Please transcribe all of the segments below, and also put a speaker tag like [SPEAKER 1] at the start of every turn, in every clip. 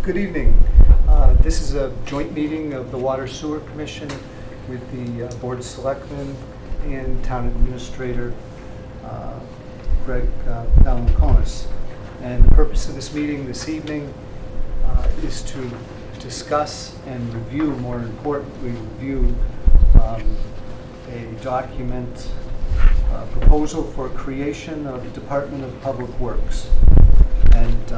[SPEAKER 1] Good evening. This is a joint meeting of the Water Sewer Commission with the Board of Selectmen and Town Administrator Greg Valenconis. And the purpose of this meeting this evening is to discuss and review, more importantly, review a document, proposal for creation of the Department of Public Works. And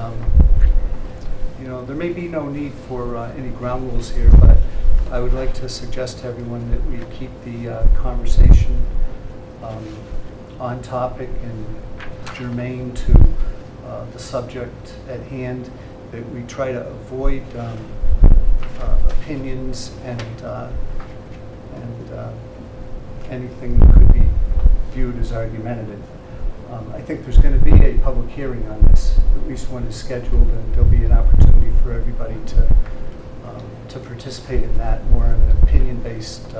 [SPEAKER 1] you know, there may be no need for any ground rules here, but I would like to suggest to everyone that we keep the conversation on topic and germane to the subject at hand, that we try to avoid opinions and anything that could be viewed as argumentative. I think there's going to be a public hearing on this. At least one is scheduled, and there'll be an opportunity for everybody to participate in that more in an opinion-based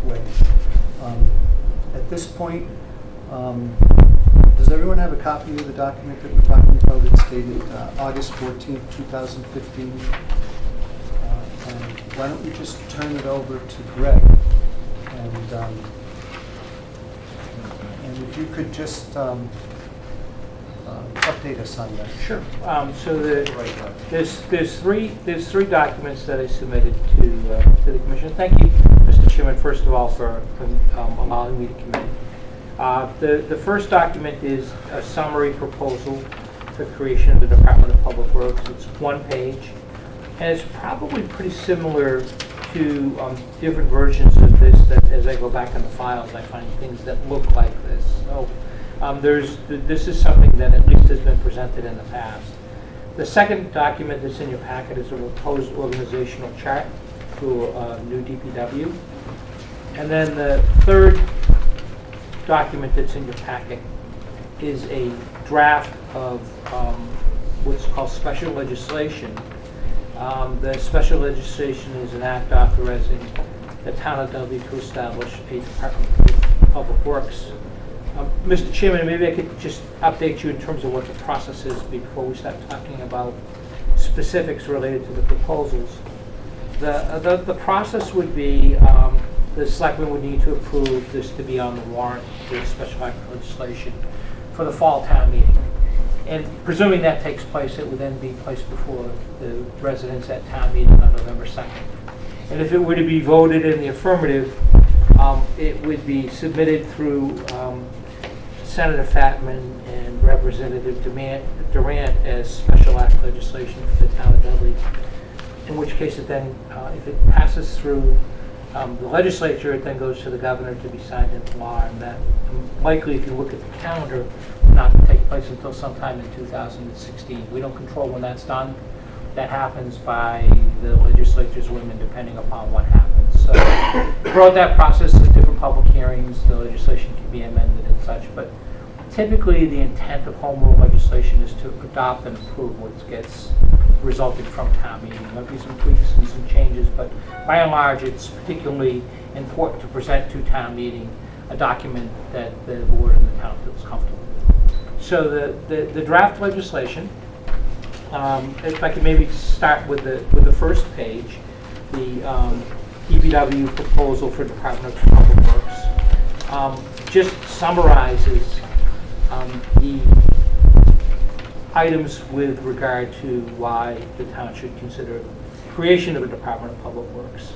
[SPEAKER 1] way. At this point, does everyone have a copy of the document that we're talking about? It's dated August 14th, 2015. And why don't we just turn it over to Greg? And if you could just update us on that.
[SPEAKER 2] Sure. So there's three documents that I submitted to the Commission. Thank you, Mr. Chairman, first of all, for allowing me to come in. The first document is a summary proposal for creation of the Department of Public Works. It's one page, and it's probably pretty similar to different versions of this that, as I go back in the files, I find things that look like this. So this is something that at least has been presented in the past. The second document that's in your packet is a proposed organizational chart for new DPW. And then the third document that's in your packet is a draft of what's called special legislation. The special legislation is an act authorizing the town of Dudley to establish a Department of Public Works. Mr. Chairman, maybe I could just update you in terms of what the process is before we start talking about specifics related to the proposals. The process would be the Selectmen would need to approve this to be on the warrant, the special act legislation, for the fall town meeting. And presuming that takes place, it would then be placed before the residents at town meeting on November 2nd. And if it were to be voted in the affirmative, it would be submitted through Senator Fatman and Representative Durant as special act legislation for the town of Dudley. In which case, it then, if it passes through the legislature, it then goes to the governor to be signed into law, and that likely, if you look at the calendar, will not take place until sometime in 2016. We don't control when that's done. That happens by the legislature's whim, depending upon what happens. So throughout that process, there's different public hearings. The legislation can be amended and such, but typically the intent of home rule legislation is to adopt and approve what gets resulted from town meeting. There might be some tweaks and some changes, but by and large, it's particularly important to present to town meeting a document that the board and the town feels comfortable with. So the draft legislation, if I could maybe start with the first page, the DPW proposal for Department of Public Works, just summarizes the items with regard to why the town should consider creation of a Department of Public Works.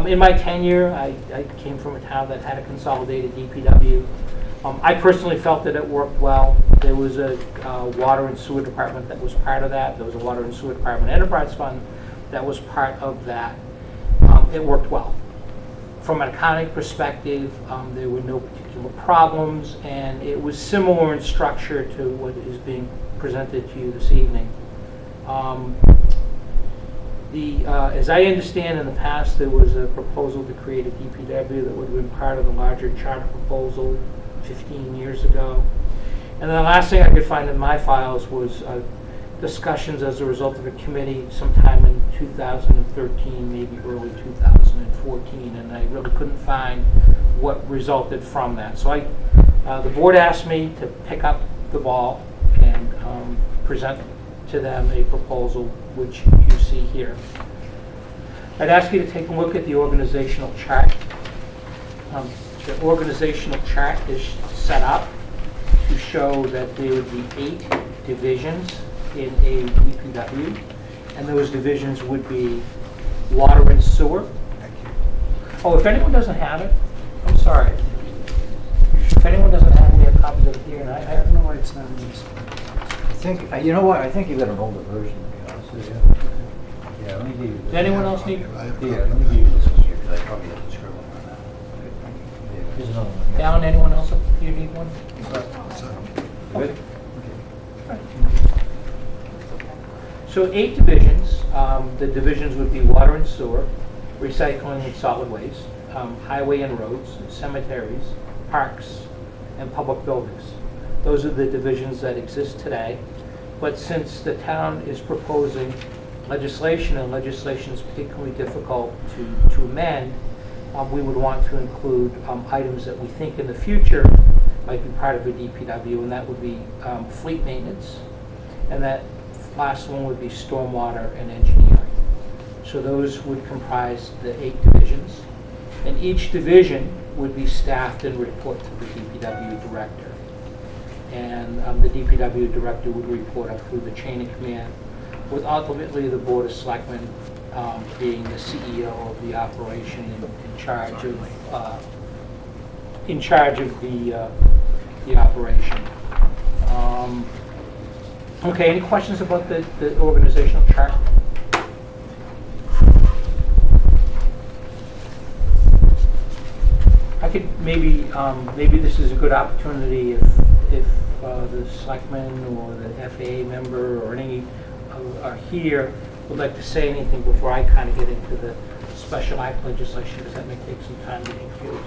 [SPEAKER 2] In my tenure, I came from a town that had a consolidated DPW. I personally felt that it worked well. There was a water and sewer department that was part of that. There was a water and sewer department enterprise fund that was part of that. It worked well. From an accounting perspective, there were no particular problems, and it was similar in structure to what is being presented to you this evening. As I understand, in the past, there was a proposal to create a DPW that would have been part of the larger charter proposal 15 years ago. And then the last thing I could find in my files was discussions as a result of a committee sometime in 2013, maybe early 2014, and I really couldn't find what resulted from that. So the board asked me to pick up the ball and present to them a proposal which you see here. I'd ask you to take a look at the organizational chart. The organizational chart is set up to show that there would be 8 divisions in a DPW, and those divisions would be water and sewer. Oh, if anyone doesn't have it, I'm sorry. If anyone doesn't have any copies of it here, and
[SPEAKER 1] I don't know why it's not in this.
[SPEAKER 3] I think, you know what, I think you got an older version, to be honest with you. Yeah, let me give you this.
[SPEAKER 2] Does anyone else need?
[SPEAKER 3] Yeah, let me give you this one here, because I probably have to scribble on that. Yeah, here's another one. here.
[SPEAKER 2] Alan, anyone else? You need one?
[SPEAKER 3] Good?
[SPEAKER 2] So 8 divisions. The divisions would be water and sewer, recycling and solid waste, highway and roads, cemeteries, parks, and public buildings. Those are the divisions that exist today. But since the town is proposing legislation, and legislation is particularly difficult to amend, we would want to include items that we think in the future might be part of a DPW, and that would be fleet maintenance, and that last one would be stormwater and engineering. So those would comprise the 8 divisions, and each division would be staffed and report to the DPW director. And the DPW director would report up through the chain of command, with ultimately the Board of Selectmen being the CEO of the operation and in charge of the operation. Okay, any questions about the organizational chart? I could maybe this is a good opportunity if the selectman or the FAA member or any are here would like to say anything before I kind of get into the special act legislation, because that may take some time to confuse.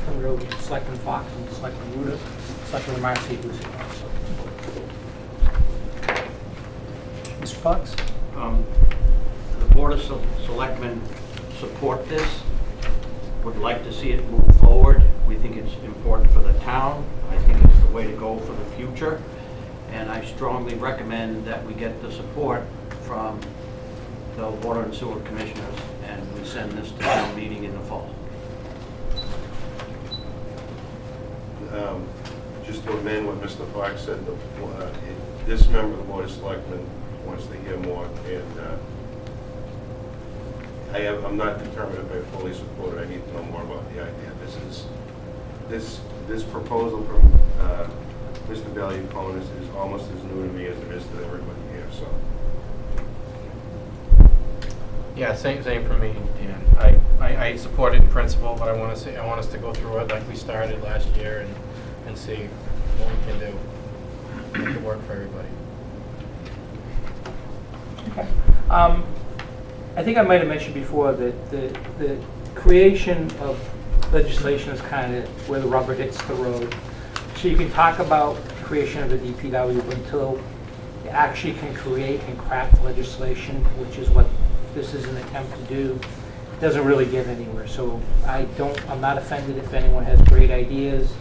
[SPEAKER 2] Turn it over to Selectman Fox and Selectman Ruda, Selectman Marcy, who's here also.
[SPEAKER 1] Mr. Fox?
[SPEAKER 4] The Board of Selectmen support this, would like to see it move forward. We think it's important for the town. I think it's the way to go for the future. And I strongly recommend that we get the support from the Water and Sewer Commissioners, and we send this to town meeting in the fall.
[SPEAKER 5] Just to amend what Mr. Fox said, this member of the Board of Selectmen wants to hear more, and I'm not determined if I fully support it. I need to know more about the idea. This proposal from Mr. Valiakonis is almost as new to me as it is to everybody here. So.
[SPEAKER 6] Yeah, same for me, Dan. I support it in principle, but I want us to go through it like we started last year and see what we can do. Make it work for everybody.
[SPEAKER 2] Okay. I think I might have mentioned before that the creation of legislation is kind of where the rubber hits the road. So you can talk about creation of a DPW, but until you actually can create and craft legislation, which is what this is an attempt to do, it doesn't really get anywhere. So I'm not offended if anyone has great ideas,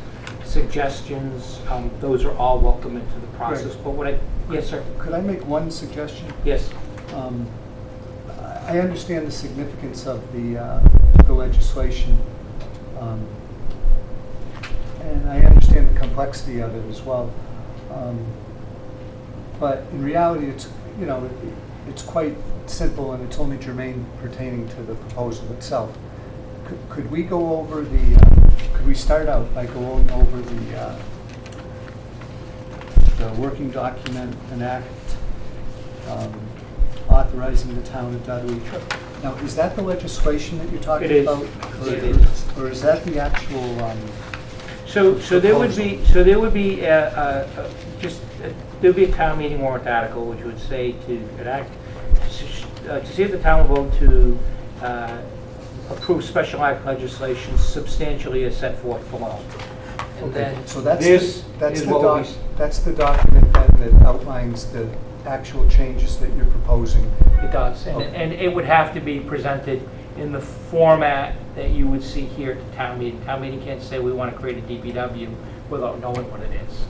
[SPEAKER 2] suggestions. Those are all welcome into the process.
[SPEAKER 1] Right.
[SPEAKER 2] But yes, sir.
[SPEAKER 1] Could I make one suggestion?
[SPEAKER 2] Yes.
[SPEAKER 1] I understand the significance of the legislation, and I understand the complexity of it as well. But in reality, it's quite simple, and it's only germane pertaining to the proposal itself. Could we go over could we start out by going over the working document, an act authorizing the town of Dudley? Now, is that the legislation that you're talking about?
[SPEAKER 2] It is.
[SPEAKER 1] Or is that the actual
[SPEAKER 2] So there would be there would be a town meeting warrant article which would say to see if the town will vote to approve special act legislation substantially as set forth below. And
[SPEAKER 1] okay.
[SPEAKER 2] then
[SPEAKER 1] So that's
[SPEAKER 2] that's
[SPEAKER 1] the document then that outlines the actual changes that you're proposing.
[SPEAKER 2] It does, and it would have to be presented in the format that you would see here at the town meeting. Town meeting can't say we want to create a DPW without knowing what it is.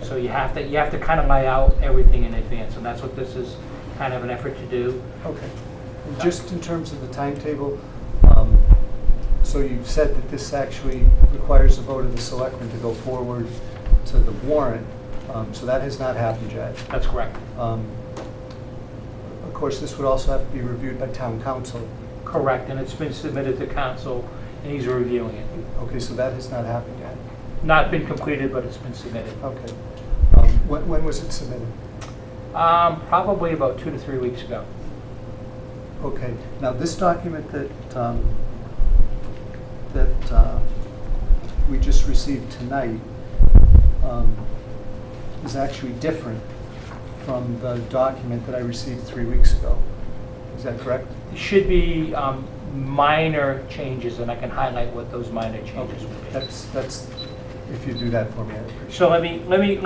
[SPEAKER 2] So you have to kind of lay out everything in advance, and that's what this is kind of an effort to do.
[SPEAKER 1] Okay. And just in terms of the timetable, so you've said that this actually requires a vote of the selectmen to go forward to the warrant, so that has not happened yet.
[SPEAKER 2] That's correct.
[SPEAKER 1] Of course, this would also have to be reviewed by town council.
[SPEAKER 2] Correct, and it's been submitted to council, and he's reviewing it.
[SPEAKER 1] Okay, so that has not happened yet.
[SPEAKER 2] Not been completed, but it's been submitted.
[SPEAKER 1] Okay. When was it submitted?
[SPEAKER 2] Probably about 2 to 3 weeks ago.
[SPEAKER 1] Okay. Now, this document that we just received tonight is actually different from the document that I received 3 weeks ago. Is that correct?
[SPEAKER 2] It should be minor changes, and I can highlight what those minor changes would be.
[SPEAKER 1] That's if you do that for me, I appreciate it.
[SPEAKER 2] So let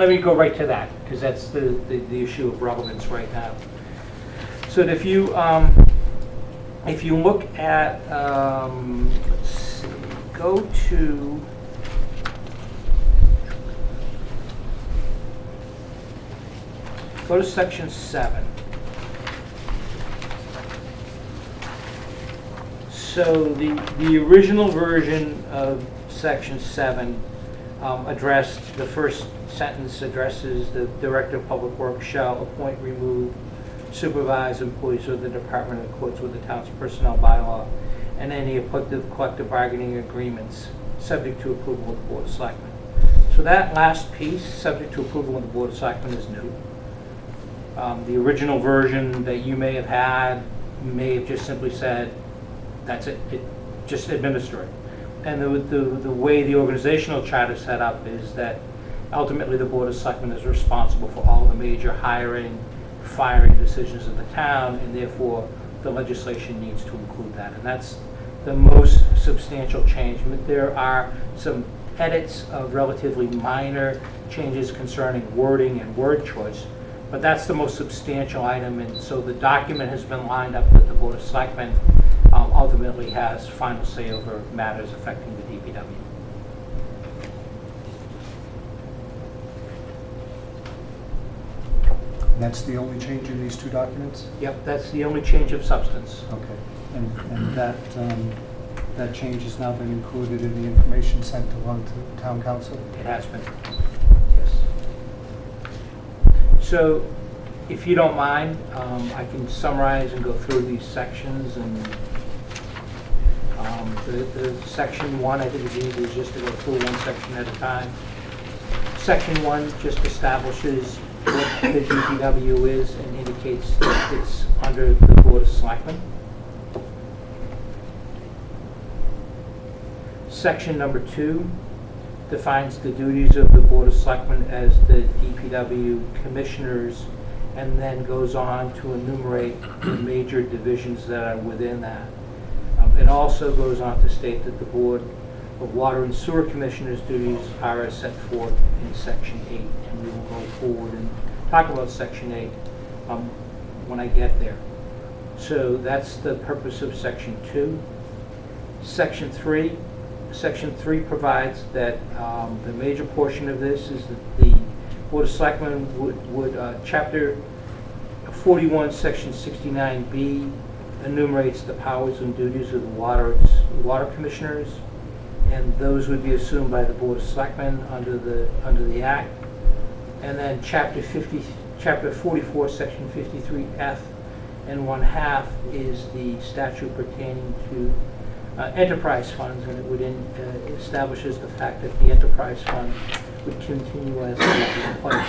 [SPEAKER 2] me go right to that, because that's the issue of relevance right now. So that if you look at let's see, go to section 7. So the original version of section 7 addressed, the first sentence addresses the Director of Public Works shall appoint, remove, supervise employees of the department in accordance with the town's personnel bylaw and any applicable collective bargaining agreements, subject to approval of the Board of Selectmen. So that last piece, subject to approval of the Board of Selectmen, is new. The original version that you may have had may have just simply said, that's it, just administer it. And the way the organizational chart is set up is that ultimately the Board of Selectmen is responsible for all the major hiring, firing decisions of the town, and therefore the legislation needs to include that. And that's the most substantial change. There are some edits of relatively minor changes concerning wording and word choice, but that's the most substantial item, and so the document has been lined up with the Board of Selectmen. Ultimately has final say over matters affecting the DPW.
[SPEAKER 1] And that's the only change in these two documents?
[SPEAKER 2] Yep, that's the only change of substance.
[SPEAKER 1] Okay. And that change has now been included in the information sent along to town council?
[SPEAKER 2] It has been, yes. So, if you don't mind, I can summarize and go through these sections. And the section 1, I think it's easier just to go through one section at a time. Section 1 just establishes what the DPW is and indicates that it's under the Board of Selectmen. Section number 2 defines the duties of the Board of Selectmen as the DPW commissioners, and then goes on to enumerate the major divisions that are within that. It also goes on to state that the Board of Water and Sewer Commissioners' duties are as set forth in Section 8, and we will go forward and talk about Section 8 when I get there. So that's the purpose of Section 2. Section 3 provides that the major portion of this is that the Board of Selectmen would Chapter 41, Section 69B enumerates the powers and duties of the water commissioners, and those would be assumed by the Board of Selectmen under the Act. And then Chapter 44, Section 53F and 1/2 is the statute pertaining to enterprise funds, and it would establishes the fact that the enterprise fund would continue as it is in place.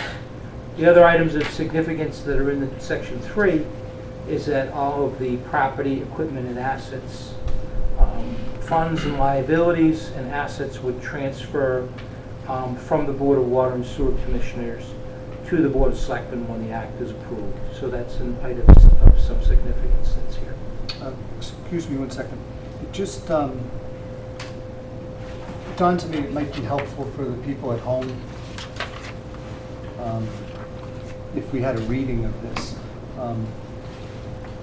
[SPEAKER 2] The other items of significance that are in Section 3 is that all of the property, equipment, and assets, funds and liabilities and assets would transfer from the Board of Water and Sewer Commissioners to the Board of Selectmen when the Act is approved. So that's an item of some significance that's here.
[SPEAKER 1] Excuse me one second. It just dawned to me it might be helpful for the people at home if we had a reading of this.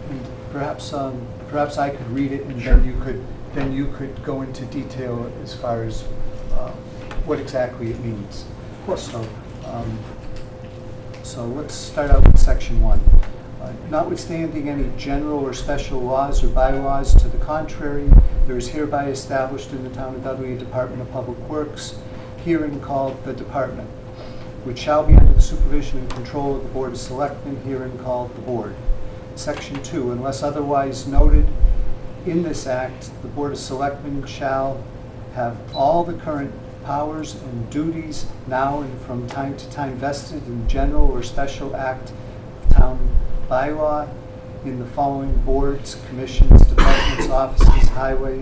[SPEAKER 1] And perhaps I could read it, and
[SPEAKER 2] Sure.
[SPEAKER 1] then you could go into detail as far as what exactly it means.
[SPEAKER 2] Of course.
[SPEAKER 1] So So let's start out with section 1. Notwithstanding any general or special laws or bylaws to the contrary, there is hereby established in the Town of Dudley a Department of Public Works, herein called the Department, which shall be under the supervision and control of the Board of Selectmen, herein called the Board. Section 2, unless otherwise noted in this act, the Board of Selectmen shall have all the current powers and duties now and from time to time vested in general or special act of town bylaw in the following boards, commissions, departments, offices, highway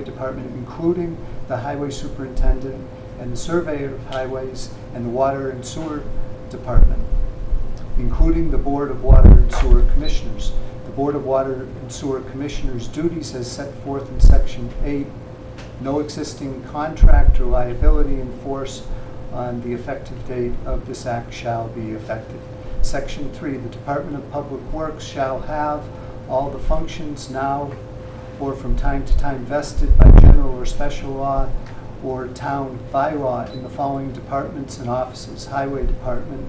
[SPEAKER 1] department, including the highway superintendent and the surveyor of highways and the water and sewer department, including the Board of Water and Sewer Commissioners. The Board of Water and Sewer Commissioners' duties as set forth in section 8. No existing contract or liability in force on the effective date of this act shall be effective. Section 3, the Department of Public Works shall have all the functions now or from time to time vested by general or special law or town bylaw in the following departments and offices: Highway Department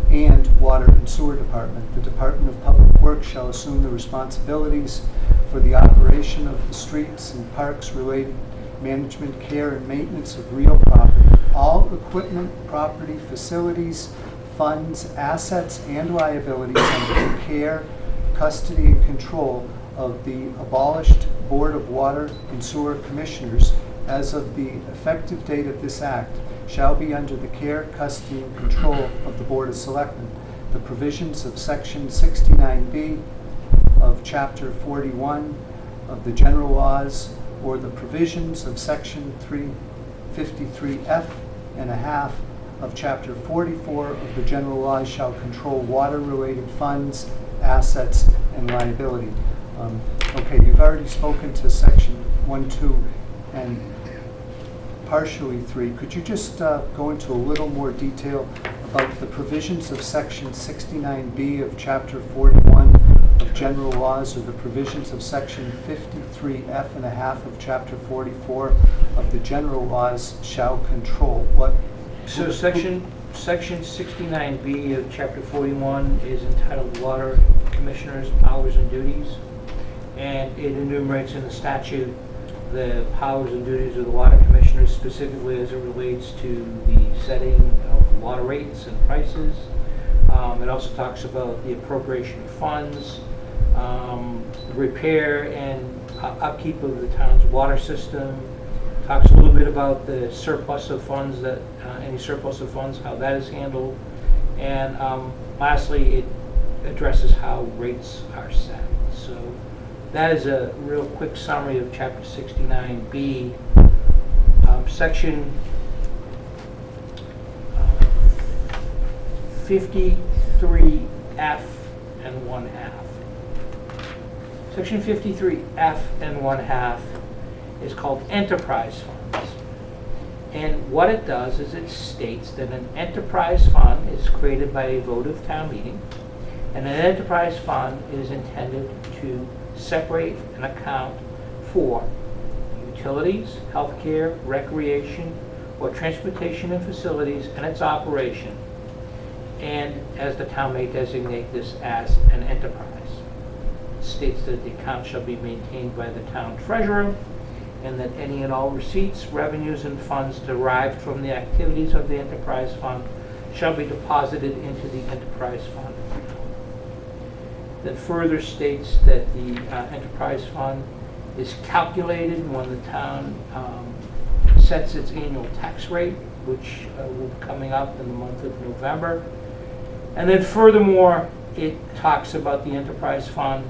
[SPEAKER 1] and Water and Sewer Department. The Department of Public Works shall assume the responsibilities for the operation of the streets and parks related management, care, and maintenance of real property. All equipment, property, facilities, funds, assets, and liabilities under the care, custody, and control of the abolished Board of Water and Sewer Commissioners as of the effective date of this act shall be under the care, custody, and control of the Board of Selectmen. The provisions of section 69B of chapter 41 of the general laws or the provisions of section 353F and a half of chapter 44 of the general laws shall control water-related funds, assets, and liability. Okay, you've already spoken to section 1, 2, and partially 3. Could you just go into a little more detail about the provisions of section 69B of chapter 41 of general laws or the provisions of section 53F and a half of chapter 44 of the general laws shall control what?
[SPEAKER 2] So section 69B of chapter 41 is entitled Water Commissioners' Powers and Duties, and it enumerates in the statute the powers and duties of the water commissioners, specifically as it relates to the setting of water rates and prices. It also talks about the appropriation of funds, repair and upkeep of the town's water system. Talks a little bit about the surplus of funds, that any surplus of funds, how that is handled, and lastly, it addresses how rates are set. So that is a real quick summary of chapter 69B. Section 53F and 1/2. Section 53F and 1/2 is called enterprise funds. And what it does is it states that an enterprise fund is created by a vote of town meeting, and an enterprise fund is intended to separate an account for utilities, healthcare, recreation, or transportation and facilities and its operation, and as the town may designate this as an enterprise. It states that the account shall be maintained by the town treasurer, and that any and all receipts, revenues, and funds derived from the activities of the enterprise fund shall be deposited into the enterprise fund. That further states that the enterprise fund is calculated when the town sets its annual tax rate, which will be coming up in the month of November. And then furthermore, it talks about the enterprise fund,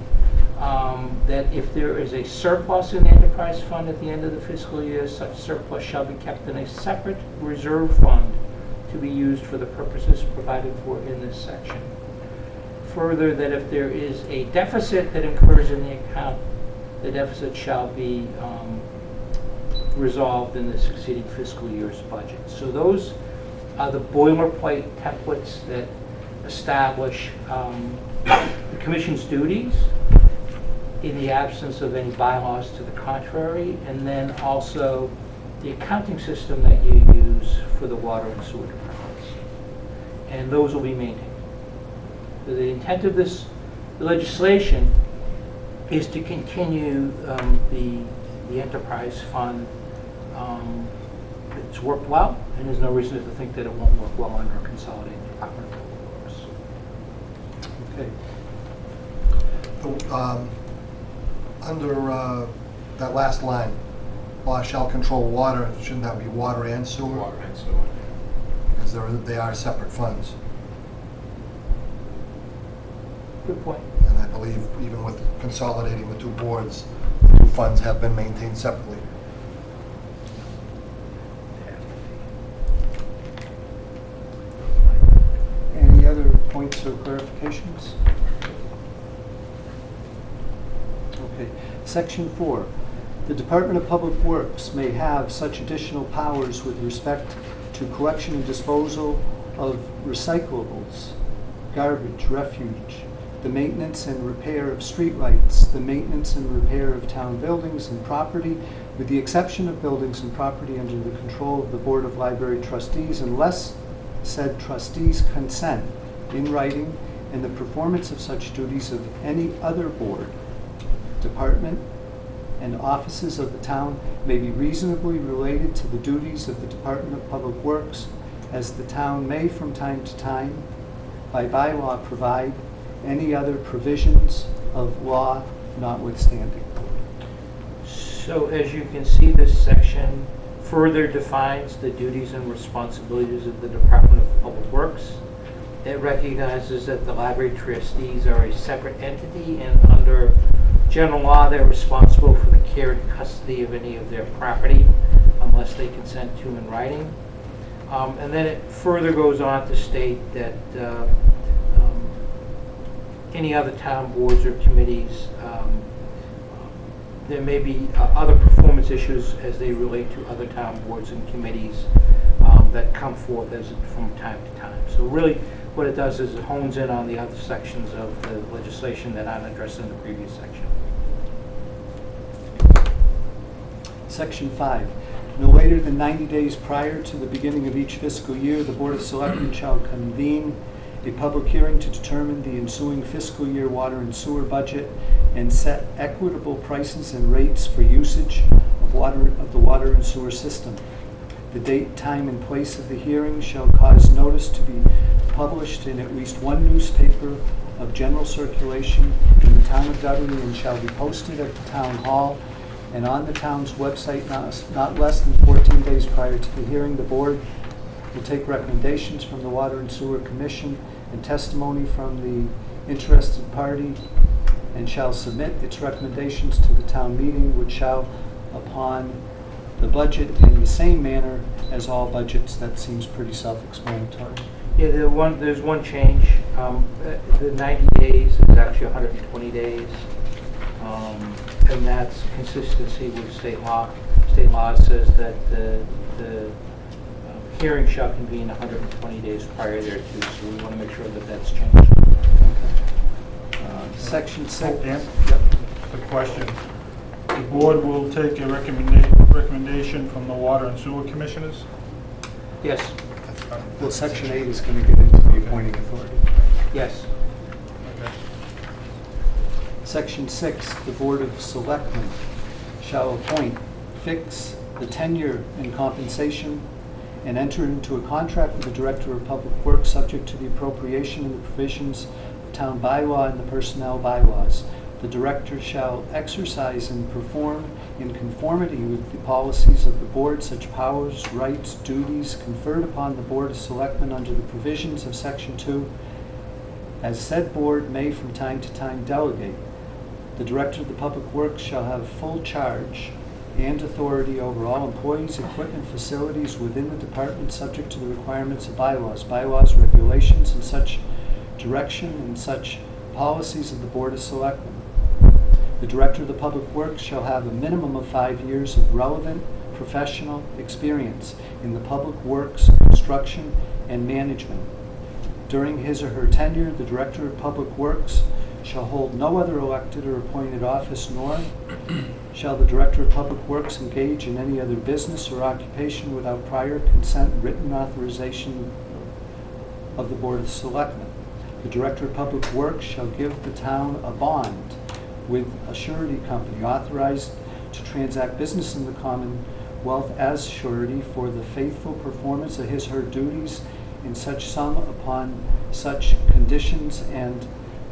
[SPEAKER 2] that if there is a surplus in the enterprise fund at the end of the fiscal year, such surplus shall be kept in a separate reserve fund to be used for the purposes provided for in this section. Further, that if there is a deficit that incurs in the account, the deficit shall be resolved in the succeeding fiscal year's budget. So those are the boilerplate templates that establish the Commission's duties in the absence of any bylaws to the contrary, and then also the accounting system that you use for the water and sewer departments. And those will be maintained. So the intent of this legislation is to continue the enterprise fund. It's worked well, and there's no reason to think that it won't work well under a consolidated Department of Public Works.
[SPEAKER 1] Okay.
[SPEAKER 7] Under that last line, law shall control water, shouldn't that be water and sewer?
[SPEAKER 5] Water and sewer.
[SPEAKER 7] Because they are separate funds.
[SPEAKER 2] Good point.
[SPEAKER 7] And I believe even with consolidating the two boards, the two funds have been maintained separately.
[SPEAKER 1] Any other points or clarifications? Okay. Section 4. The Department of Public Works may have such additional powers with respect to collection and disposal of recyclables, garbage, refuge, the maintenance and repair of streetlights, the maintenance and repair of town buildings and property, with the exception of buildings and property under the control of the Board of Library Trustees, unless said trustees consent in writing, and the performance of such duties of any other board, department, and offices of the town may be reasonably related to the duties of the Department of Public Works, as the town may from time to time, by bylaw, provide any other provisions of law notwithstanding.
[SPEAKER 2] So as you can see, this section further defines the duties and responsibilities of the Department of Public Works. It recognizes that the library trustees are a separate entity, and under general law, they're responsible for the care and custody of any of their property unless they consent to in writing. And then it further goes on to state that any other town boards or committees, there may be other performance issues as they relate to other town boards and committees that come forth from time to time. So really what it does is it hones in on the other sections of the legislation that aren't addressed in the previous section.
[SPEAKER 1] Section 5. No later than 90 days prior to the beginning of each fiscal year, the Board of Selectmen shall convene a public hearing to determine the ensuing fiscal year water and sewer budget and set equitable prices and rates for usage of the water and sewer system. The date, time, and place of the hearing shall cause notice to be published in at least one newspaper of general circulation in the town of Dudley, and shall be posted at the town hall and on the town's website not less than 14 days prior to the hearing. The board will take recommendations from the Water and Sewer Commission and testimony from the interested party, and shall submit its recommendations to the town meeting, which shall, upon the budget in the same manner as all budgets. That seems pretty self-explanatory.
[SPEAKER 2] Yeah, there's one change. The 90 days is actually 120 days. And that's consistency with state law. State law says that the hearing shall convene 120 days prior thereto, so we want to make sure that that's changed.
[SPEAKER 1] Section 6.
[SPEAKER 8] Dan?
[SPEAKER 1] Yep.
[SPEAKER 8] The question, the board will take a recommendation from the Water and Sewer Commissioners?
[SPEAKER 2] Yes,
[SPEAKER 1] Well, Section 8 is going to get into the appointing authority.
[SPEAKER 2] yes.
[SPEAKER 8] Okay.
[SPEAKER 1] Section 6, the Board of Selectmen shall appoint, fix the tenure and compensation, and enter into a contract with the Director of Public Works subject to the appropriation and the provisions of town bylaw and the personnel bylaws. The Director shall exercise and perform in conformity with the policies of the Board such powers, rights, duties conferred upon the Board of Selectmen under the provisions of Section 2, as said Board may from time to time delegate. The Director of the Public Works shall have full charge and authority over all employees, equipment, facilities within the department subject to the requirements of bylaws, regulations, and such direction and such policies of the Board of Selectmen. The Director of the Public Works shall have a minimum of 5 years of relevant professional experience in the public works, construction, and management. During his or her tenure, the Director of Public Works shall hold no other elected or appointed office, nor shall the Director of Public Works engage in any other business or occupation without prior consent, written authorization of the Board of Selectmen. The Director of Public Works shall give the town a bond with a surety company authorized to transact business in the Commonwealth as surety for the faithful performance of his or her duties in such sum upon such conditions and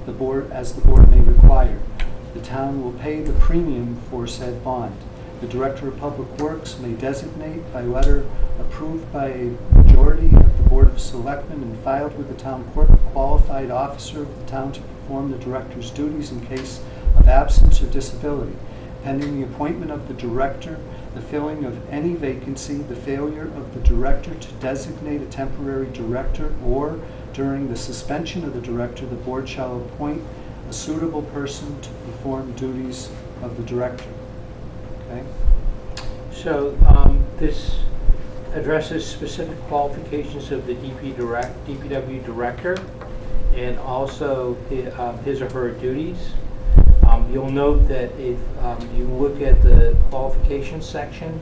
[SPEAKER 1] the board may require. The town will pay the premium for said bond. The Director of Public Works may designate by letter approved by a majority of the Board of Selectmen and filed with the town clerk a qualified officer of the town to perform the Director's duties in case of absence or disability. Pending the appointment of the Director, the filling of any vacancy, the failure of the Director to designate a temporary Director, or during the suspension of the Director, the Board shall appoint a suitable person to perform duties of the Director. Okay?
[SPEAKER 2] So this addresses specific qualifications of the DPW Director and also his or her duties. You'll note that if you look at the qualifications section,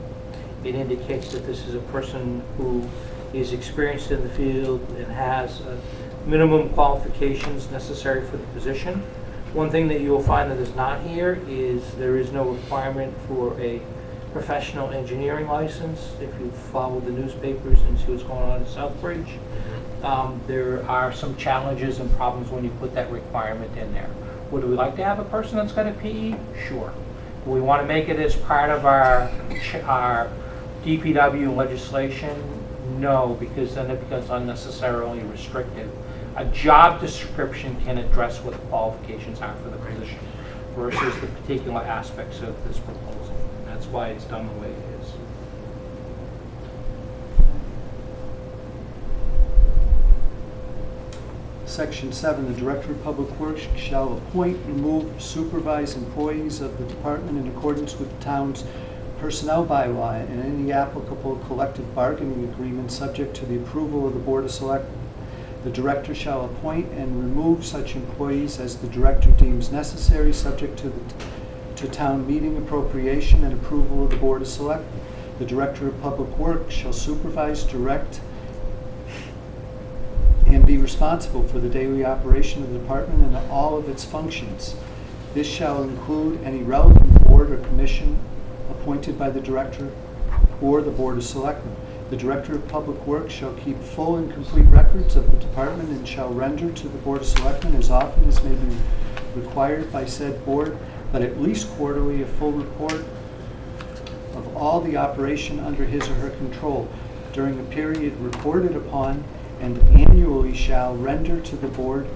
[SPEAKER 2] it indicates that this is a person who is experienced in the field and has minimum qualifications necessary for the position. One thing that you will find that is not here is there is no requirement for a professional engineering license. If you follow the newspapers and see what's going on in Southbridge, there are some challenges and problems when you put that requirement in there. Would we like to have a person that's got a PE? Sure. Do we want to make it as part of our DPW legislation? No, because then it becomes unnecessarily restrictive. A job description can address what the qualifications are for the position versus the particular aspects of this proposal. That's why it's done the way it is.
[SPEAKER 1] Section 7, the Director of Public Works shall appoint, remove, supervise employees of the department in accordance with the town's personnel bylaw and any applicable collective bargaining agreement subject to the approval of the Board of Selectmen. The Director shall appoint and remove such employees as the Director deems necessary, subject to town meeting appropriation and approval of the Board of Selectmen. The Director of Public Works shall supervise, direct, and be responsible for the daily operation of the department and all of its functions. This shall include any relevant board or commission appointed by the Director or the Board of Selectmen. The Director of Public Works shall keep full and complete records of the department and shall render to the Board of Selectmen as often as may be required by said board, but at least quarterly, a full report of all the operation under his or her control during a period reported upon, and annually shall render to the board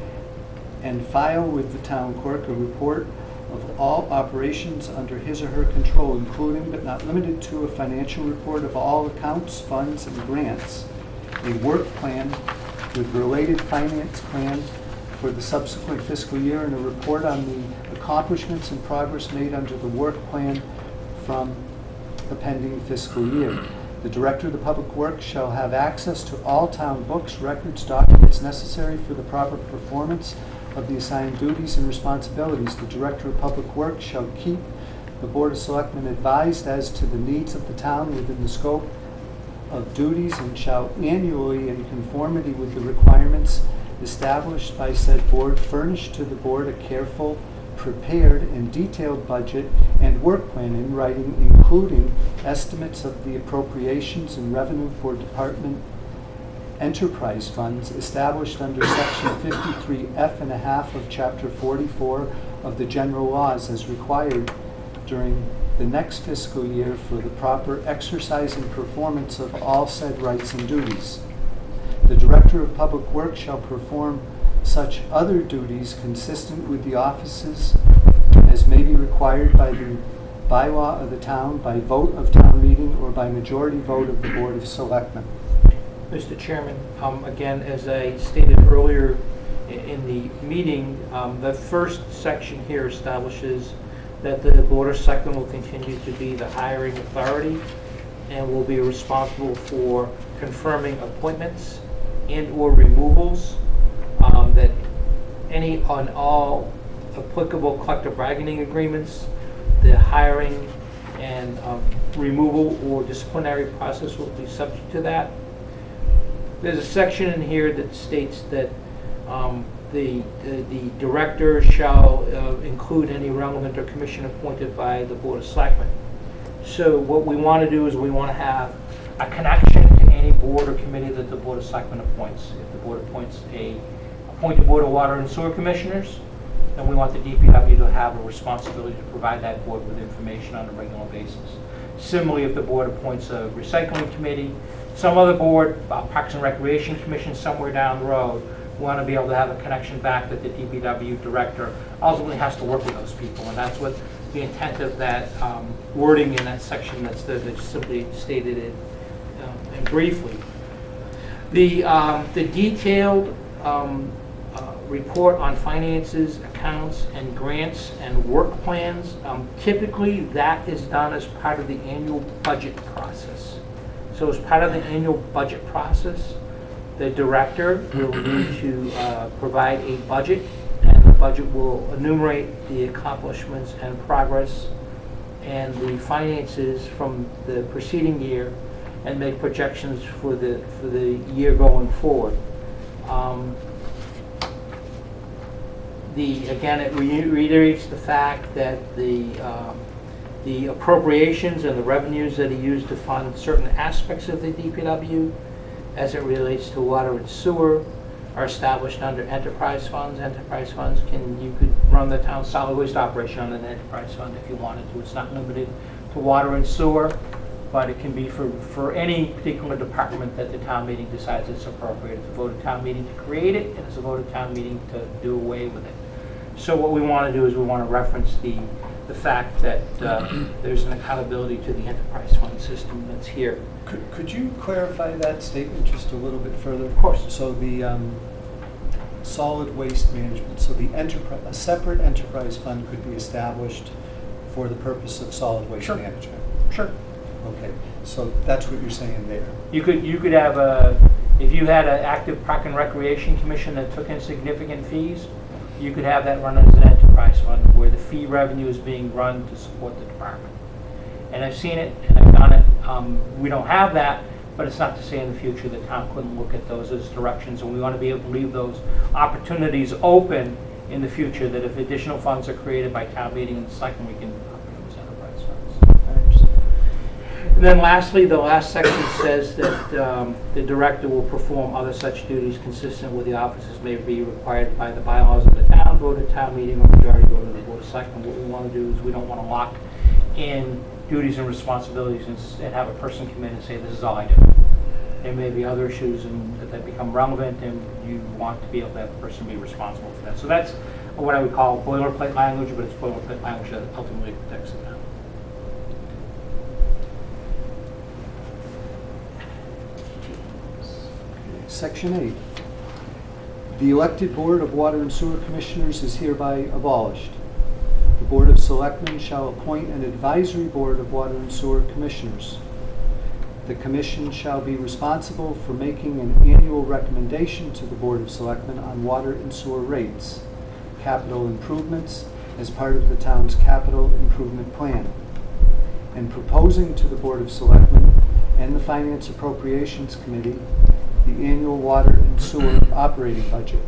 [SPEAKER 1] and file with the town clerk a report of all operations under his or her control, including but not limited to a financial report of all accounts, funds, and grants, a work plan with related finance plan for the subsequent fiscal year, and a report on the accomplishments and progress made under the work plan from the pending fiscal year. The Director of the Public Works shall have access to all town books, records, documents necessary for the proper performance of the assigned duties and responsibilities. The Director of Public Works shall keep the Board of Selectmen advised as to the needs of the town within the scope of duties, and shall annually, in conformity with the requirements established by said board, furnish to the board a careful, prepared, and detailed budget and work plan in writing, including estimates of the appropriations and revenue for department enterprise funds established under section 53F and a half of chapter 44 of the general laws as required during the next fiscal year for the proper exercise and performance of all said rights and duties. The Director of Public Works shall perform such other duties consistent with the offices as may be required by the bylaw of the town, by vote of town meeting, or by majority vote of the Board of Selectmen.
[SPEAKER 2] Mr. Chairman, again, as I stated earlier in the meeting, the first section here establishes that the Board of Selectmen will continue to be the hiring authority and will be responsible for confirming appointments and or removals, that any on all applicable collective bargaining agreements. The hiring and removal or disciplinary process will be subject to that. There's a section in here that states that the director shall include any relevant or commission appointed by the Board of Selectmen. So what we want to do is we want to have a connection to any board or committee that the Board of Selectmen appoints. If the board appoints a appointed Board of Water and Sewer Commissioners, then we want the DPW to have a responsibility to provide that board with information on a regular basis. Similarly, if the board appoints a recycling committee, some other board, Parks and Recreation Commission somewhere down the road, we want to be able to have a connection back that the DPW director ultimately has to work with those people, and that's what the intent of that wording in that section that's simply stated it and briefly. The detailed report on finances, accounts, and grants and work plans, typically that is done as part of the annual budget process. So as part of the annual budget process, the director will need to provide a budget, and the budget will enumerate the accomplishments and progress and the finances from the preceding year and make projections for the year going forward. Again, it reiterates the fact that the appropriations and the revenues that are used to fund certain aspects of the DPW as it relates to water and sewer are established under enterprise funds. Enterprise funds you could run the town solid waste operation on an enterprise fund if you wanted to. It's not limited to water and sewer, but it can be for any particular department that the town meeting decides it's appropriate. It's a vote of town meeting to create it, and it's a vote of town meeting to do away with it. So what we want to do is we want to reference the fact that there's an accountability to the enterprise fund system that's here.
[SPEAKER 1] Could you clarify that statement just a little bit further?
[SPEAKER 2] Of course.
[SPEAKER 1] So the solid waste management, so a separate enterprise fund could be established for the purpose of solid waste
[SPEAKER 2] Sure.
[SPEAKER 1] management?
[SPEAKER 2] Sure.
[SPEAKER 1] Okay, so that's what you're saying there.
[SPEAKER 2] You could have if you had an active Park and Recreation Commission that took in significant fees, you could have that run as an enterprise fund where the fee revenue is being run to support the department. And I've seen it and I've done it. We don't have that, but it's not to say in the future the town couldn't look at those as directions, and we want to be able to leave those opportunities open in the future, that if additional funds are created by town meeting and the selectmen, we can operate them as enterprise funds. And then lastly, the last section says that the director will perform other such duties consistent with the offices may be required by the bylaws of the town, vote at town meeting, or majority vote of the Board of Selectmen. What we want to do is we don't want to lock in duties and responsibilities and have a person come in and say, this is all I do. There may be other issues that become relevant, and you want to be able to have a person be responsible for that. So that's what I would call boilerplate language, but it's boilerplate language that ultimately protects the town.
[SPEAKER 1] Section 8. The elected Board of Water and Sewer Commissioners is hereby abolished. The Board of Selectmen shall appoint an advisory Board of Water and Sewer Commissioners. The Commission shall be responsible for making an annual recommendation to the Board of Selectmen on water and sewer rates, capital improvements as part of the town's capital improvement plan, and proposing to the Board of Selectmen and the Finance Appropriations Committee the annual water and sewer operating budget.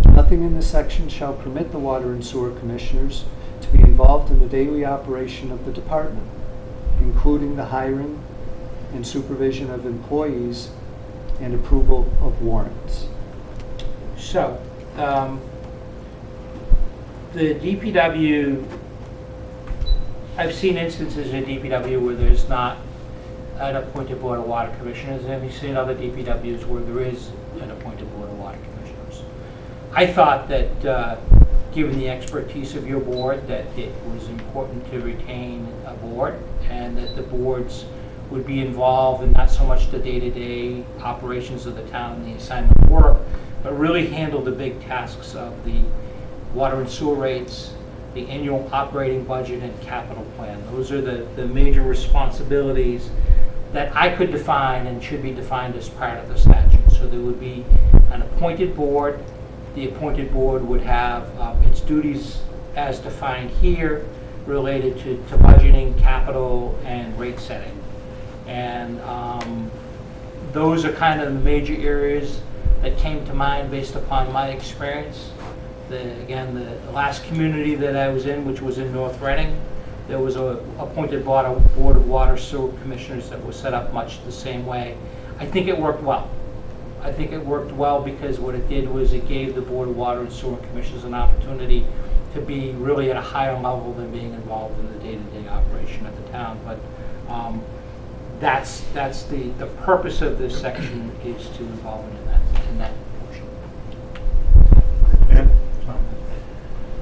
[SPEAKER 1] Nothing in this section shall permit the Water and Sewer Commissioners to be involved in the daily operation of the department, including the hiring and supervision of employees and approval of warrants.
[SPEAKER 2] So, the DPW, I've seen instances in DPW where there's not an appointed Board of Water Commissioners, and we've seen other DPWs where there is an appointed Board of Water Commissioners. I thought that given the expertise of your board, that it was important to retain a board, and that the boards would be involved in not so much the day-to-day operations of the town and the assignment of work, but really handle the big tasks of the water and sewer rates, the annual operating budget, and capital plan. Those are the major responsibilities that I could define and should be defined as part of the statute. So there would be an appointed board the appointed board would have its duties as defined here related to budgeting, capital, and rate setting. And those are kind of the major areas that came to mind based upon my experience. Again, the last community that I was in, which was in North Reading, there was a appointed board of water sewer commissioners that was set up much the same way. I think it worked well. I think it worked well because what it did was it gave the Board of Water and Sewer Commissioners an opportunity to be really at a higher level than being involved in the day-to-day operation of the town. But that's the purpose of this section, is to involve in that portion.
[SPEAKER 8] And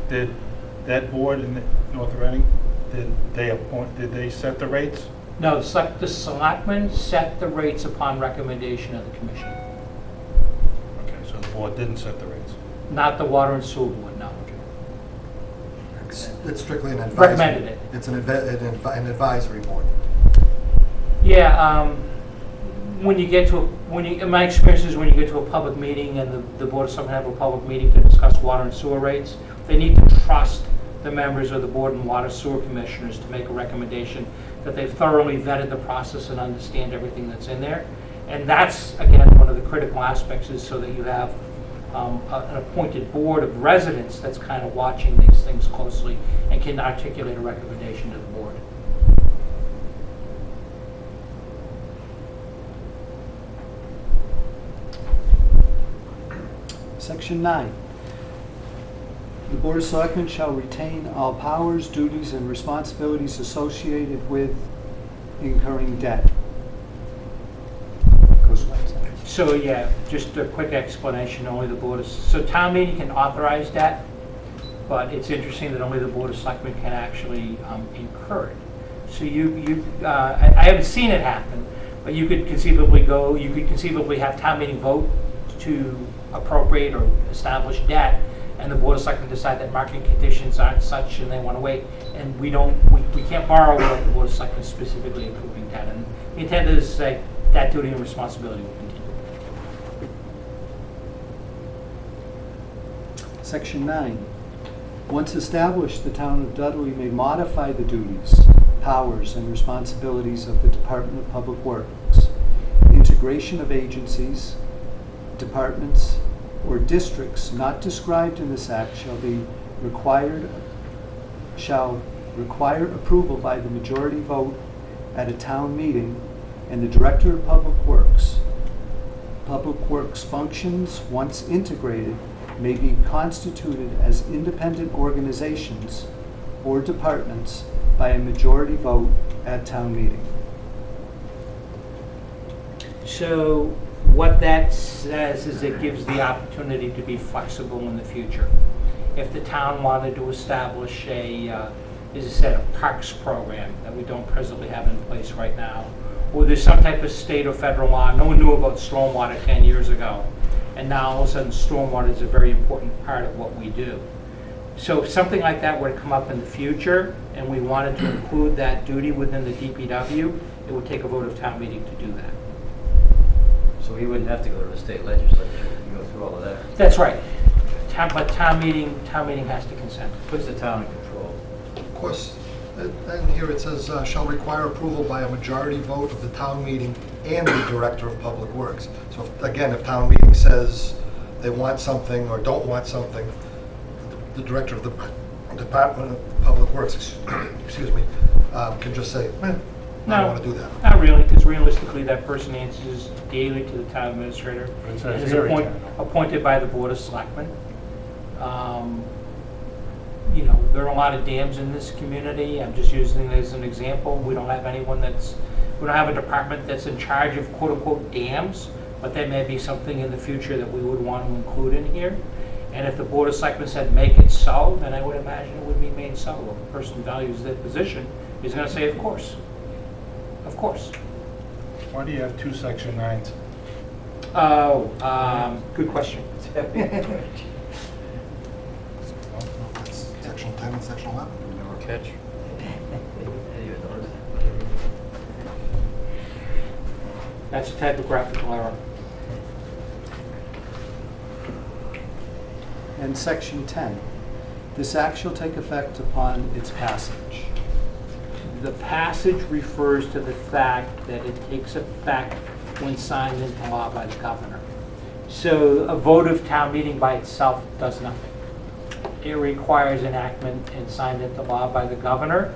[SPEAKER 8] did that board in North Reading, did they set the rates?
[SPEAKER 2] No, the selectmen set the rates upon recommendation of the commission.
[SPEAKER 8] Okay, so the board didn't set the rates.
[SPEAKER 2] Not the water and sewer board, no.
[SPEAKER 7] It's strictly an advisory.
[SPEAKER 2] Recommended it.
[SPEAKER 7] It's an advisory board.
[SPEAKER 2] Yeah, when you get to, in my experience is when you get to a public meeting and the board of selectmen have a public meeting to discuss water and sewer rates, they need to trust the members of the board and water sewer commissioners to make a recommendation that they've thoroughly vetted the process and understand everything that's in there. And that's, again, one of the critical aspects, is so that you have an appointed board of residents that's kind of watching these things closely and can articulate a recommendation to the board.
[SPEAKER 1] Section 9. The Board of Selectmen shall retain all powers, duties, and responsibilities associated with incurring debt. Goes without saying.
[SPEAKER 2] So yeah, just a quick explanation, only the board of, so town meeting can authorize debt, but it's interesting that only the Board of Selectmen can actually incur it. So I haven't seen it happen, but you could conceivably have town meeting vote to appropriate or establish debt, and the Board of Selectmen decide that market conditions aren't such and they want to wait, and we can't borrow without the Board of Selectmen specifically approving debt. And the intent is to say that duty and responsibility will continue.
[SPEAKER 1] Section 9. Once established, the town of Dudley may modify the duties, powers, and responsibilities of the Department of Public Works. Integration of agencies, departments, or districts not described in this act shall require approval by the majority vote at a town meeting and the Director of Public Works. Public Works functions, once integrated, may be constituted as independent organizations or departments by a majority vote at town meeting.
[SPEAKER 2] So what that says is it gives the opportunity to be flexible in the future. If the town wanted to establish as I said, a parks program that we don't presently have in place right now, or there's some type of state or federal law, no one knew about stormwater 10 years ago, and now all of a sudden stormwater is a very important part of what we do. So if something like that were to come up in the future, and we wanted to include that duty within the DPW, it would take a vote of town meeting to do that.
[SPEAKER 3] So we wouldn't have to go to the state legislature and go through all of that.
[SPEAKER 2] That's right. But town meeting has to consent.
[SPEAKER 3] Puts the town in control.
[SPEAKER 7] Of course, and here it says, shall require approval by a majority vote of the town meeting and the Director of Public Works. So again, if town meeting says they want something or don't want something, the Director of the Department of Public Works, excuse me, can just say, I don't want to do that.
[SPEAKER 2] Not really, because realistically, that person answers daily to the town administrator.
[SPEAKER 8] It says
[SPEAKER 2] and is
[SPEAKER 8] here he
[SPEAKER 2] appointed by the Board of Selectmen. There are a lot of dams in this community. I'm just using it as an example. We don't have we don't have a department that's in charge of quote-unquote dams, but there may be something in the future that we would want to include in here. And if the Board of Selectmen said make it so, then I would imagine it would be made so. If a person values their position, he's going to say, of course. Of course.
[SPEAKER 8] Why do you have two Section 9s?
[SPEAKER 2] Oh, good question.
[SPEAKER 7] Section 10 and Section 11.
[SPEAKER 3] Never catch.
[SPEAKER 2] That's a typographical error.
[SPEAKER 1] And Section 10, this act shall take effect upon its passage.
[SPEAKER 2] The passage refers to the fact that it takes effect when signed into law by the governor. So a vote of town meeting by itself does nothing. It requires enactment and signed into law by the governor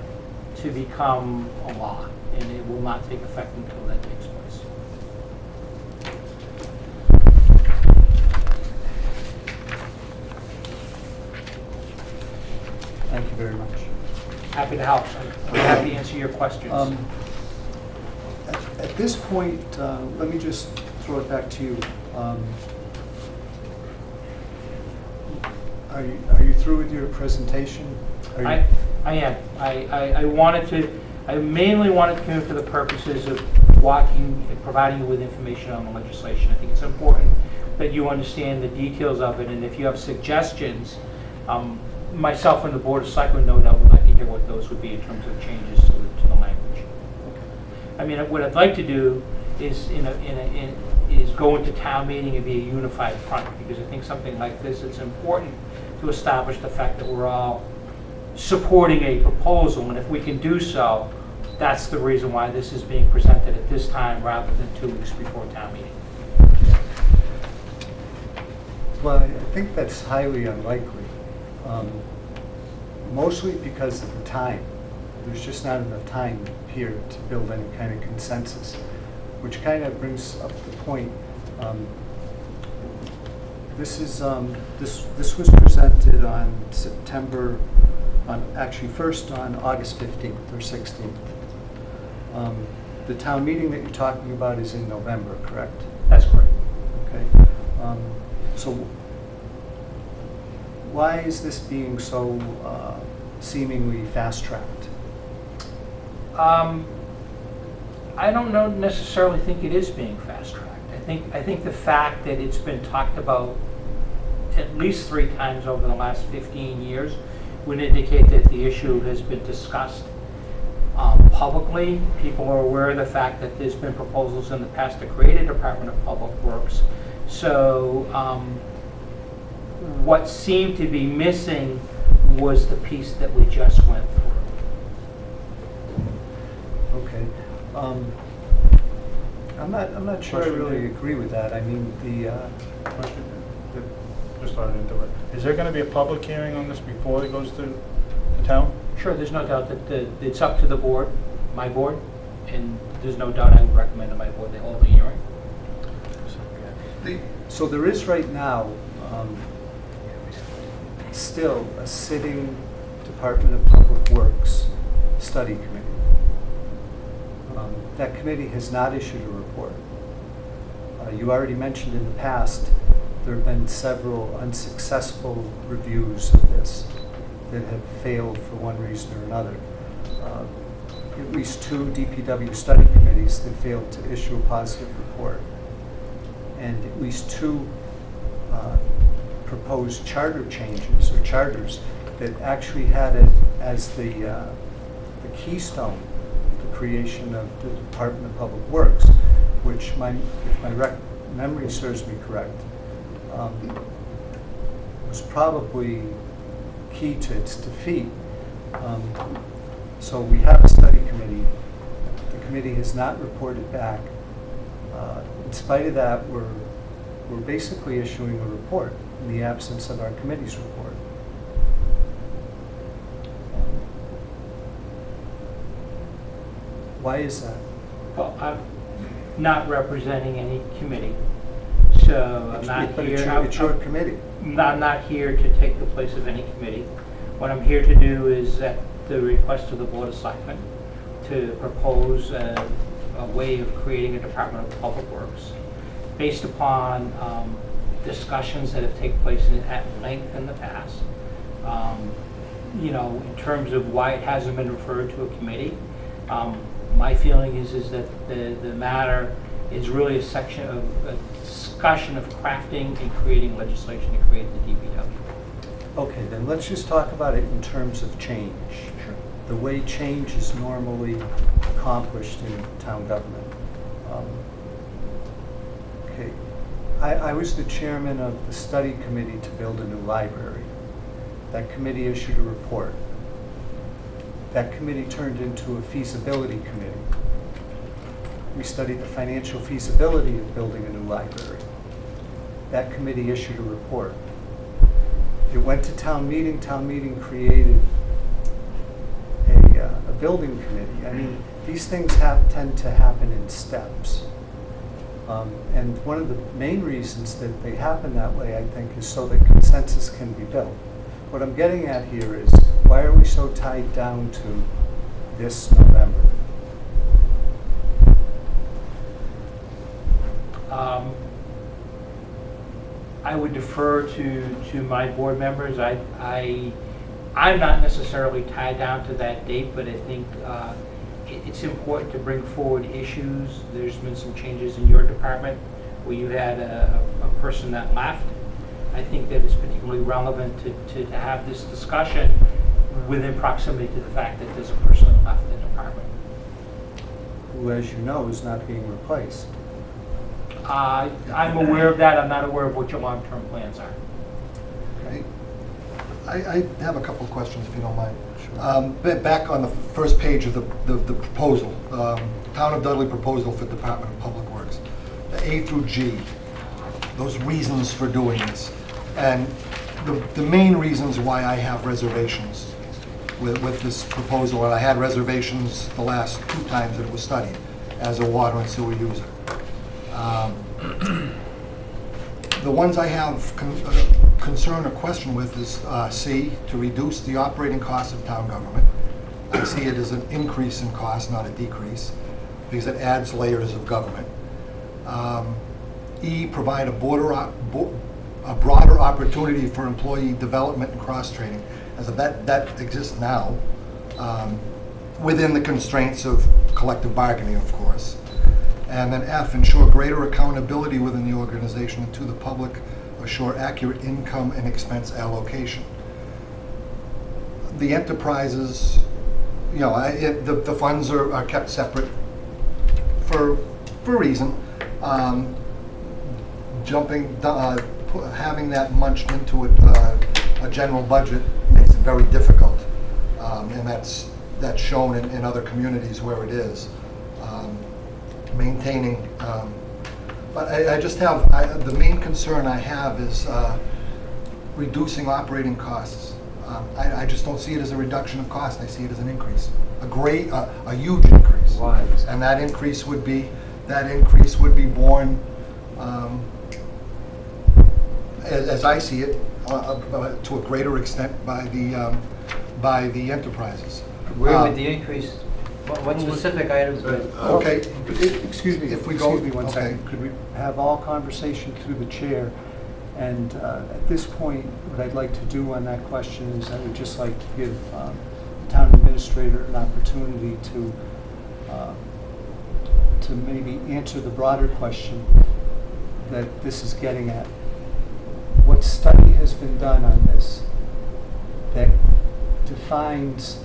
[SPEAKER 2] to become a law, and it will not take effect until that takes place.
[SPEAKER 1] Thank you very much.
[SPEAKER 2] Happy to help. I'm happy to answer your questions.
[SPEAKER 1] At this point, let me just throw it back to you. Are you through with your presentation?
[SPEAKER 2] I am. I mainly wanted to come in for the purposes of providing you with information on the legislation. I think it's important that you understand the details of it, and if you have suggestions, myself and the Board of Selectmen no doubt would like to hear what those would be in terms of changes to the language. I mean, what I'd like to do is is go into town meeting and be a unified front, because I think something like this, it's important to establish the fact that we're all supporting a proposal, and if we can do so, that's the reason why this is being presented at this time rather than 2 weeks before town meeting.
[SPEAKER 1] Well, I think that's highly unlikely, mostly because of the time. There's just not enough time here to build any kind of consensus, which kind of brings up the point. This was presented on first on August 15th or 16th. The town meeting that you're talking about is in November, correct?
[SPEAKER 2] That's correct.
[SPEAKER 1] Okay. So why is this being so seemingly fast-tracked?
[SPEAKER 2] I don't necessarily think it is being fast-tracked. I think the fact that it's been talked about at least 3 times over the last 15 years would indicate that the issue has been discussed publicly. People are aware of the fact that there's been proposals in the past to create a Department of Public Works. So what seemed to be missing was the piece that we just went through.
[SPEAKER 1] Okay. I'm not sure I really agree with that. I mean,
[SPEAKER 8] Question, just started into it. Is there going to be a public hearing on this before it goes to the town?
[SPEAKER 2] Sure, there's no doubt that it's up to the board, my board, and there's no doubt I would recommend to my board they hold a hearing.
[SPEAKER 1] So there is right now still a sitting Department of Public Works study committee. That committee has not issued a report. You already mentioned in the past there have been several unsuccessful reviews of this that have failed for one reason or another. At least 2 DPW study committees that failed to issue a positive report, and at least 2 proposed charter changes or charters that actually had it as the keystone, the creation of the Department of Public Works, which, if my memory serves me correct, was probably key to its defeat. So we have a study committee. The committee has not reported back. In spite of that, we're basically issuing a report in the absence of our committee's report. Why is that?
[SPEAKER 2] Well, I'm not representing any committee, so I'm not
[SPEAKER 1] But
[SPEAKER 2] here.
[SPEAKER 1] it's your committee.
[SPEAKER 2] I'm not here to take the place of any committee. What I'm here to do is, at the request of the Board of Selectmen, to propose a way of creating a Department of Public Works based upon discussions that have taken place at length in the past. You know, in terms of why it hasn't been referred to a committee, my feeling is that the matter is really a discussion of crafting and creating legislation to create the DPW.
[SPEAKER 1] Okay, then let's just talk about it in terms of change.
[SPEAKER 2] Sure.
[SPEAKER 1] The way change is normally accomplished in town government. Okay, I was the chairman of the study committee to build a new library. That committee issued a report. That committee turned into a feasibility committee. We studied the financial feasibility of building a new library. That committee issued a report. It went to town meeting. Town meeting created a building committee. I mean, these things tend to happen in steps. And one of the main reasons that they happen that way, I think, is so that consensus can be built. What I'm getting at here is, why are we so tied down to this November?
[SPEAKER 2] I would defer to my board members. I'm not necessarily tied down to that date, but I think it's important to bring forward issues. There's been some changes in your department where you had a person that left. I think that it's particularly relevant to have this discussion within proximity to the fact that there's a person that left the department.
[SPEAKER 1] Who, as you know, is not being replaced.
[SPEAKER 2] I'm aware of that. I'm not aware of what your long-term plans are.
[SPEAKER 7] Okay. I have a couple of questions, if you don't mind. Back on the first page of the proposal, Town of Dudley proposal for Department of Public Works, the A through G, those reasons for doing this. And the main reasons why I have reservations with this proposal, and I had reservations the last 2 times that it was studied as a water and sewer user. The ones I have concern or question with is C, to reduce the operating costs of town government. I see it as an increase in cost, not a decrease, because it adds layers of government. E, provide a broader opportunity for employee development and cross-training, as that exists now, within the constraints of collective bargaining, of course. And then F, ensure greater accountability within the organization and to the public, assure accurate income and expense allocation. The enterprises, you know, the funds are kept separate for a reason. Having that munched into a general budget makes it very difficult, and that's shown in other communities where it is. Maintaining, but I just have, the main concern I have is reducing operating costs. I just don't see it as a reduction of cost. I see it as an increase, a huge increase.
[SPEAKER 3] Why?
[SPEAKER 7] And that increase would be borne, as I see it, to a greater extent by the enterprises.
[SPEAKER 3] Where would the increase, what specific items would?
[SPEAKER 7] Okay.
[SPEAKER 1] Excuse me,
[SPEAKER 7] If we go-
[SPEAKER 1] excuse me one
[SPEAKER 7] okay.
[SPEAKER 1] second. Could we have all conversation through the chair? And at this point, what I'd like to do on that question is I would just like to give the town administrator an opportunity to maybe answer the broader question that this is getting at. What study has been done on this that defines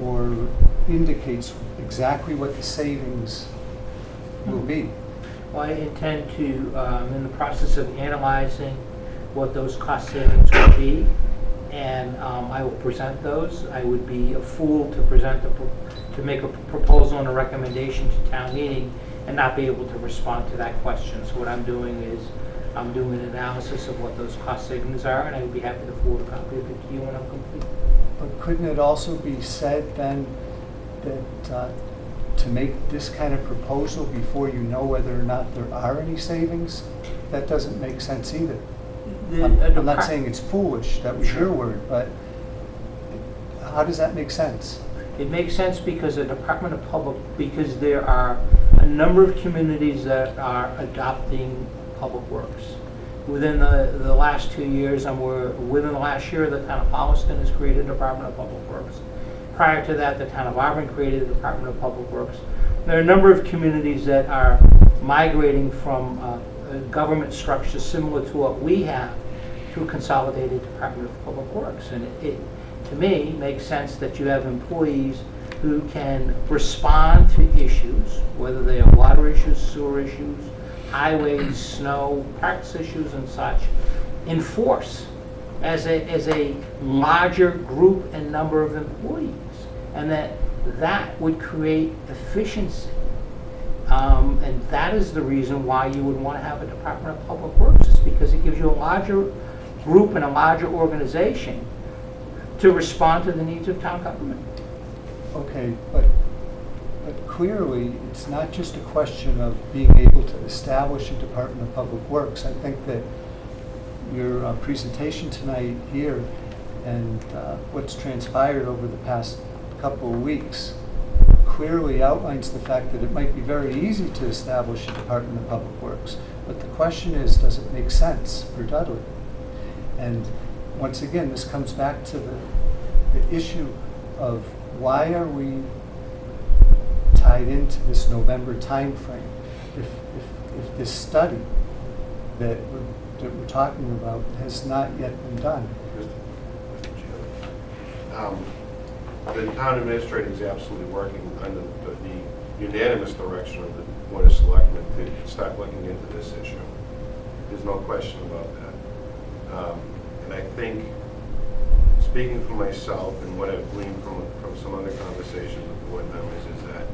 [SPEAKER 1] or indicates exactly what the savings will be?
[SPEAKER 2] Well, I intend to, in the process of analyzing what those cost savings will be, and I will present those. I would be a fool to make a proposal and a recommendation to town meeting and not be able to respond to that question. So what I'm doing is I'm doing an analysis of what those cost savings are, and I would be happy to forward a copy of it to you when I'm complete.
[SPEAKER 1] But couldn't it also be said then that to make this kind of proposal before you know whether or not there are any savings? That doesn't make sense either. I'm not saying it's foolish, that was your word, but how does that make sense?
[SPEAKER 2] It makes sense because because there are a number of communities that are adopting public works. Within the last 2 years, within the last year, the town of Holliston has created a Department of Public Works. Prior to that, the town of Auburn created a Department of Public Works. There are a number of communities that are migrating from a government structure similar to what we have to a consolidated Department of Public Works. And it to me, makes sense that you have employees who can respond to issues, whether they are water issues, sewer issues, highways, snow, parks issues and such, enforce as a larger group and number of employees, and that would create efficiency. And that is the reason why you would want to have a Department of Public Works, is because it gives you a larger group and a larger organization to respond to the needs of town government.
[SPEAKER 1] Okay, but clearly, it's not just a question of being able to establish a Department of Public Works. I think that your presentation tonight here and what's transpired over the past couple of weeks clearly outlines the fact that it might be very easy to establish a Department of Public Works. But the question is, does it make sense for Dudley? And once again, this comes back to the issue of why are we tied into this November timeframe if this study that we're talking about has not yet been done?
[SPEAKER 5] Mr. Chairman, the town administrator is absolutely working under the unanimous direction of the Board of Selectmen to start looking into this issue. There's no question about that. And I think, speaking for myself and what I've gleaned from some other conversations with board members, is that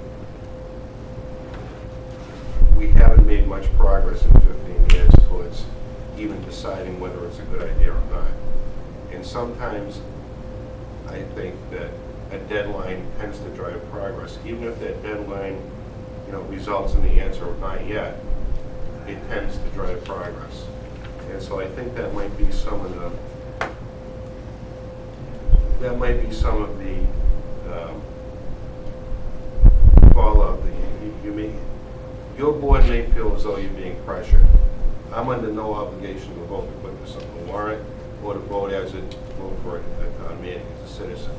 [SPEAKER 5] we haven't made much progress in 15 years towards even deciding whether it's a good idea or not. And sometimes I think that a deadline tends to drive progress. Even if that deadline, results in the answer of not yet, it tends to drive progress. And so I think that might be some of the fallout that you may. Your board may feel as though you're being pressured. I'm under no obligation to vote to put this on the warrant or to vote vote for it at town meeting as a citizen.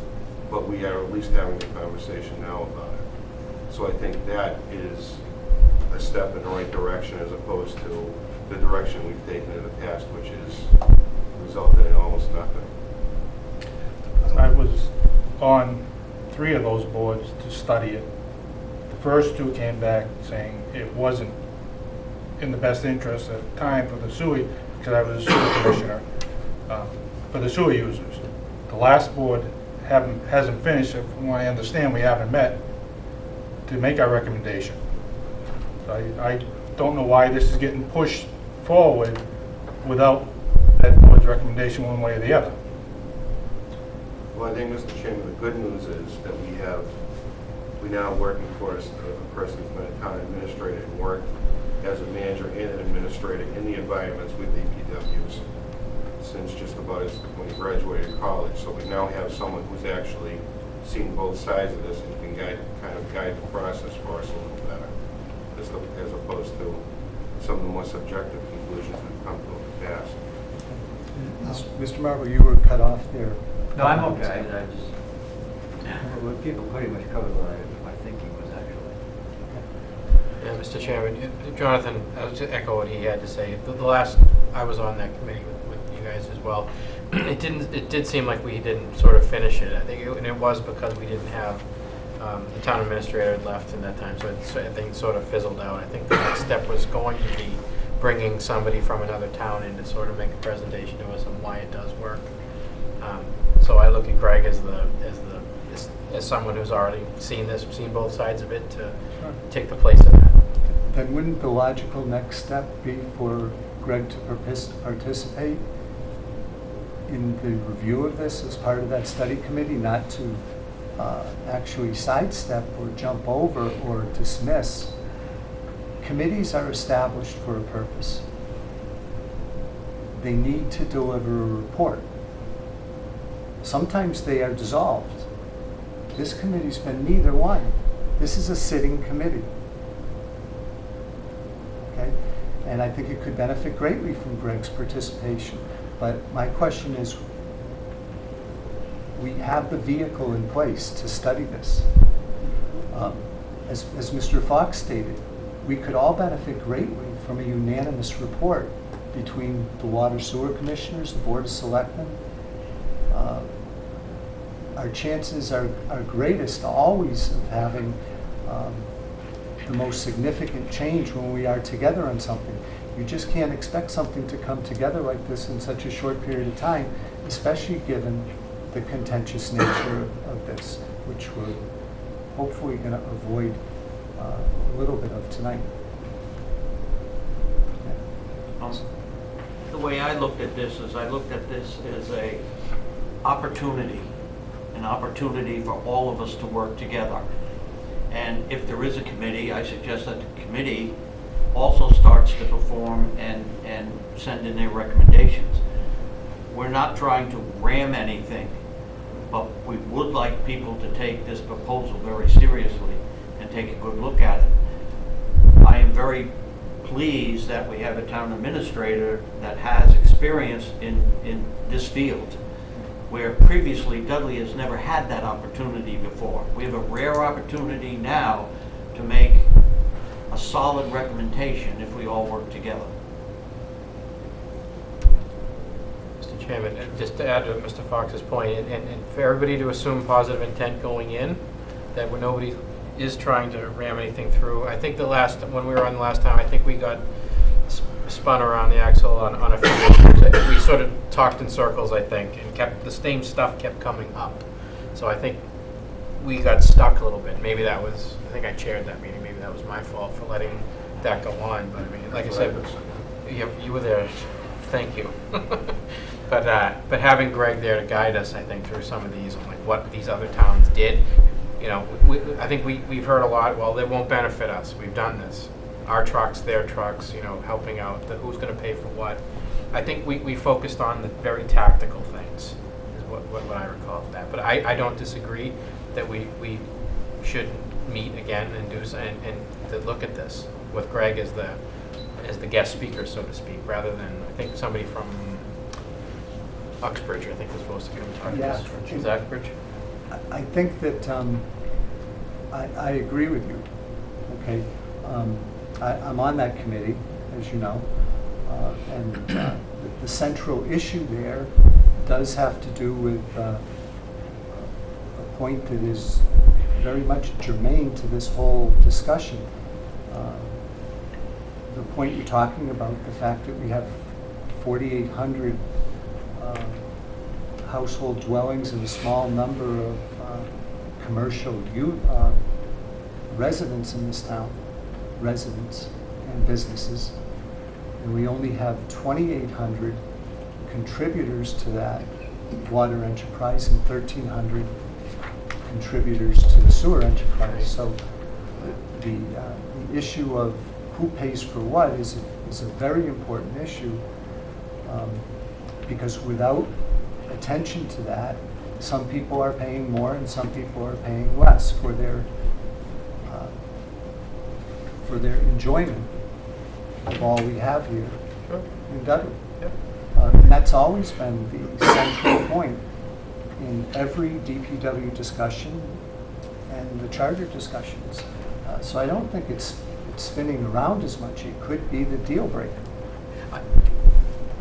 [SPEAKER 5] But we are at least having a conversation now about it. So I think that is a step in the right direction, as opposed to the direction we've taken in the past, which has resulted in almost nothing.
[SPEAKER 8] I was on 3 of those boards to study it. The first 2 came back saying it wasn't in the best interest at the time for the SUI, because I was a SUI commissioner, for the SUI users. The last board hasn't finished. From what I understand, we haven't met to make our recommendation. So I don't know why this is getting pushed forward without that board's recommendation one way or the other.
[SPEAKER 5] Well, I think, Mr. Chairman, the good news is that we now working for us, a person who's been a town administrator and worked as a manager and an administrator in the environments with DPWs since just about when he graduated college. So we now have someone who's actually seen both sides of this and can kind of guide the process for us a little better, as opposed to some of the more subjective conclusions we've come to in the past.
[SPEAKER 1] Mr. Marble, you were cut off there.
[SPEAKER 3] No, I'm okay. Well, people pretty much covered what my thinking was actually.
[SPEAKER 6] Yeah, Mr. Chairman, Jonathan, I'll just echo what he had to say. The last, I was on that committee with you guys as well. It did seem like we didn't sort of finish it. I think it was because we didn't have, the town administrator had left in that time, so I think it sort of fizzled out. I think the next step was going to be bringing somebody from another town in to sort of make a presentation to us on why it does work. So I look at Greg as someone who's already seen both sides of it, to take the place of that.
[SPEAKER 1] Then wouldn't the logical next step be for Greg to participate in the review of this as part of that study committee, not to actually sidestep or jump over or dismiss? Committees are established for a purpose. They need to deliver a report. Sometimes they are dissolved. This committee's been neither one. This is a sitting committee. Okay? And I think it could benefit greatly from Greg's participation. But my question is, we have the vehicle in place to study this. As Mr. Fox stated, we could all benefit greatly from a unanimous report between the Water Sewer Commissioners, the Board of Selectmen. Our chances are greatest always of having the most significant change when we are together on something. You just can't expect something to come together like this in such a short period of time, especially given the contentious nature of this, which we're hopefully going to avoid a little bit of tonight.
[SPEAKER 4] The way I looked at this is I looked at this as an opportunity for all of us to work together. And if there is a committee, I suggest that the committee also starts to perform and send in their recommendations. We're not trying to ram anything, but we would like people to take this proposal very seriously and take a good look at it. I am very pleased that we have a town administrator that has experience in this field, where previously Dudley has never had that opportunity before. We have a rare opportunity now to make a solid recommendation if we all work together.
[SPEAKER 6] Mr. Chairman, just to add to Mr. Fox's point, and for everybody to assume positive intent going in, that when nobody is trying to ram anything through. I think when we were on the last time, I think we got spun around the axle on a few issues. We sort of talked in circles, I think, and the same stuff kept coming up. So I think we got stuck a little bit. Maybe that was, I think I chaired that meeting, maybe that was my fault for letting that go on. But I mean, like I said, you were there, thank you. But having Greg there to guide us, I think, through some of these, like what these other towns did, you know, I think we've heard a lot, well, it won't benefit us, we've done this. Our trucks, their trucks, you know, helping out, who's going to pay for what. I think we focused on the very tactical things, is what I recall of that. But I don't disagree that we should meet again and do so, and to look at this with Greg as the guest speaker, so to speak, rather than, I think somebody from Uxbridge, I think, was supposed to come talk to us. Is that Uxbridge?
[SPEAKER 1] I think that I agree with you. Okay, I'm on that committee, as you know, and the central issue there does have to do with a point that is very much germane to this whole discussion. The point you're talking about, the fact that we have 4,800 household dwellings and a small number of commercial residents in this town, residents and businesses, and we only have 2,800 contributors to that water enterprise and 1,300 contributors to the sewer enterprise. So the issue of who pays for what is a very important issue, because without attention to that, some people are paying more and some people are paying less for their enjoyment of all we have here in Dudley.
[SPEAKER 6] Yep.
[SPEAKER 1] And that's always been the central point in every DPW discussion and the charter discussions. So I don't think it's spinning around as much. It could be the deal breaker.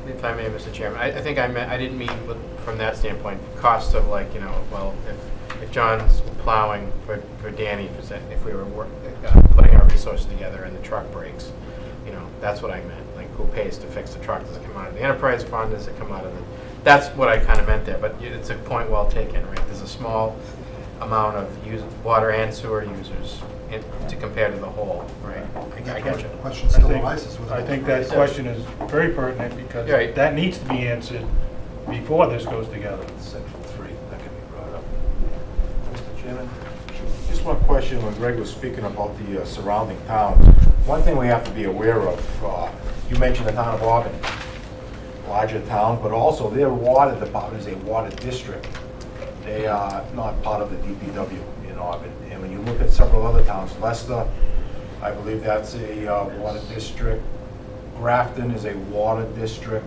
[SPEAKER 6] If I may, Mr. Chairman, I think I didn't mean from that standpoint, cost of, like, you know, well, if John's plowing for Danny, if we were putting our resources together and the truck breaks, you know, that's what I meant. Like, who pays to fix the truck? Does it come out of the enterprise fund? Does it come out of the... That's what I kind of meant there, but it's a point well taken, right? There's a small amount of water and sewer users to compare to the whole, right? I got you.
[SPEAKER 7] The question still arises with
[SPEAKER 8] I think that question is very pertinent because that needs to be answered before this goes together.
[SPEAKER 9] Section 3, that can be brought up. Mr. Chairman, just one question when Greg was speaking about the surrounding towns. One thing we have to be aware of, you mentioned the town of Auburn, larger town, but also their water department is a water district. They are not part of the DPW in Auburn. And when you look at several other towns, Leicester, I believe that's a water district. Grafton is a water district.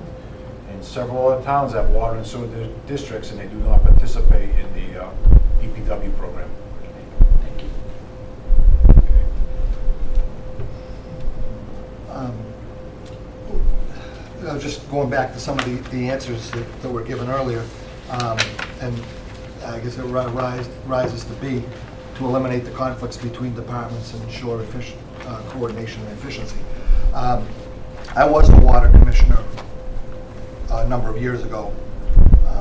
[SPEAKER 9] And several other towns have water and sewer districts, and they do not participate in the DPW program.
[SPEAKER 6] Thank you.
[SPEAKER 7] Just going back to some of the answers that were given earlier, and I guess it rises to be to eliminate the conflicts between departments and ensure coordination and efficiency. I was the water commissioner a number of years ago.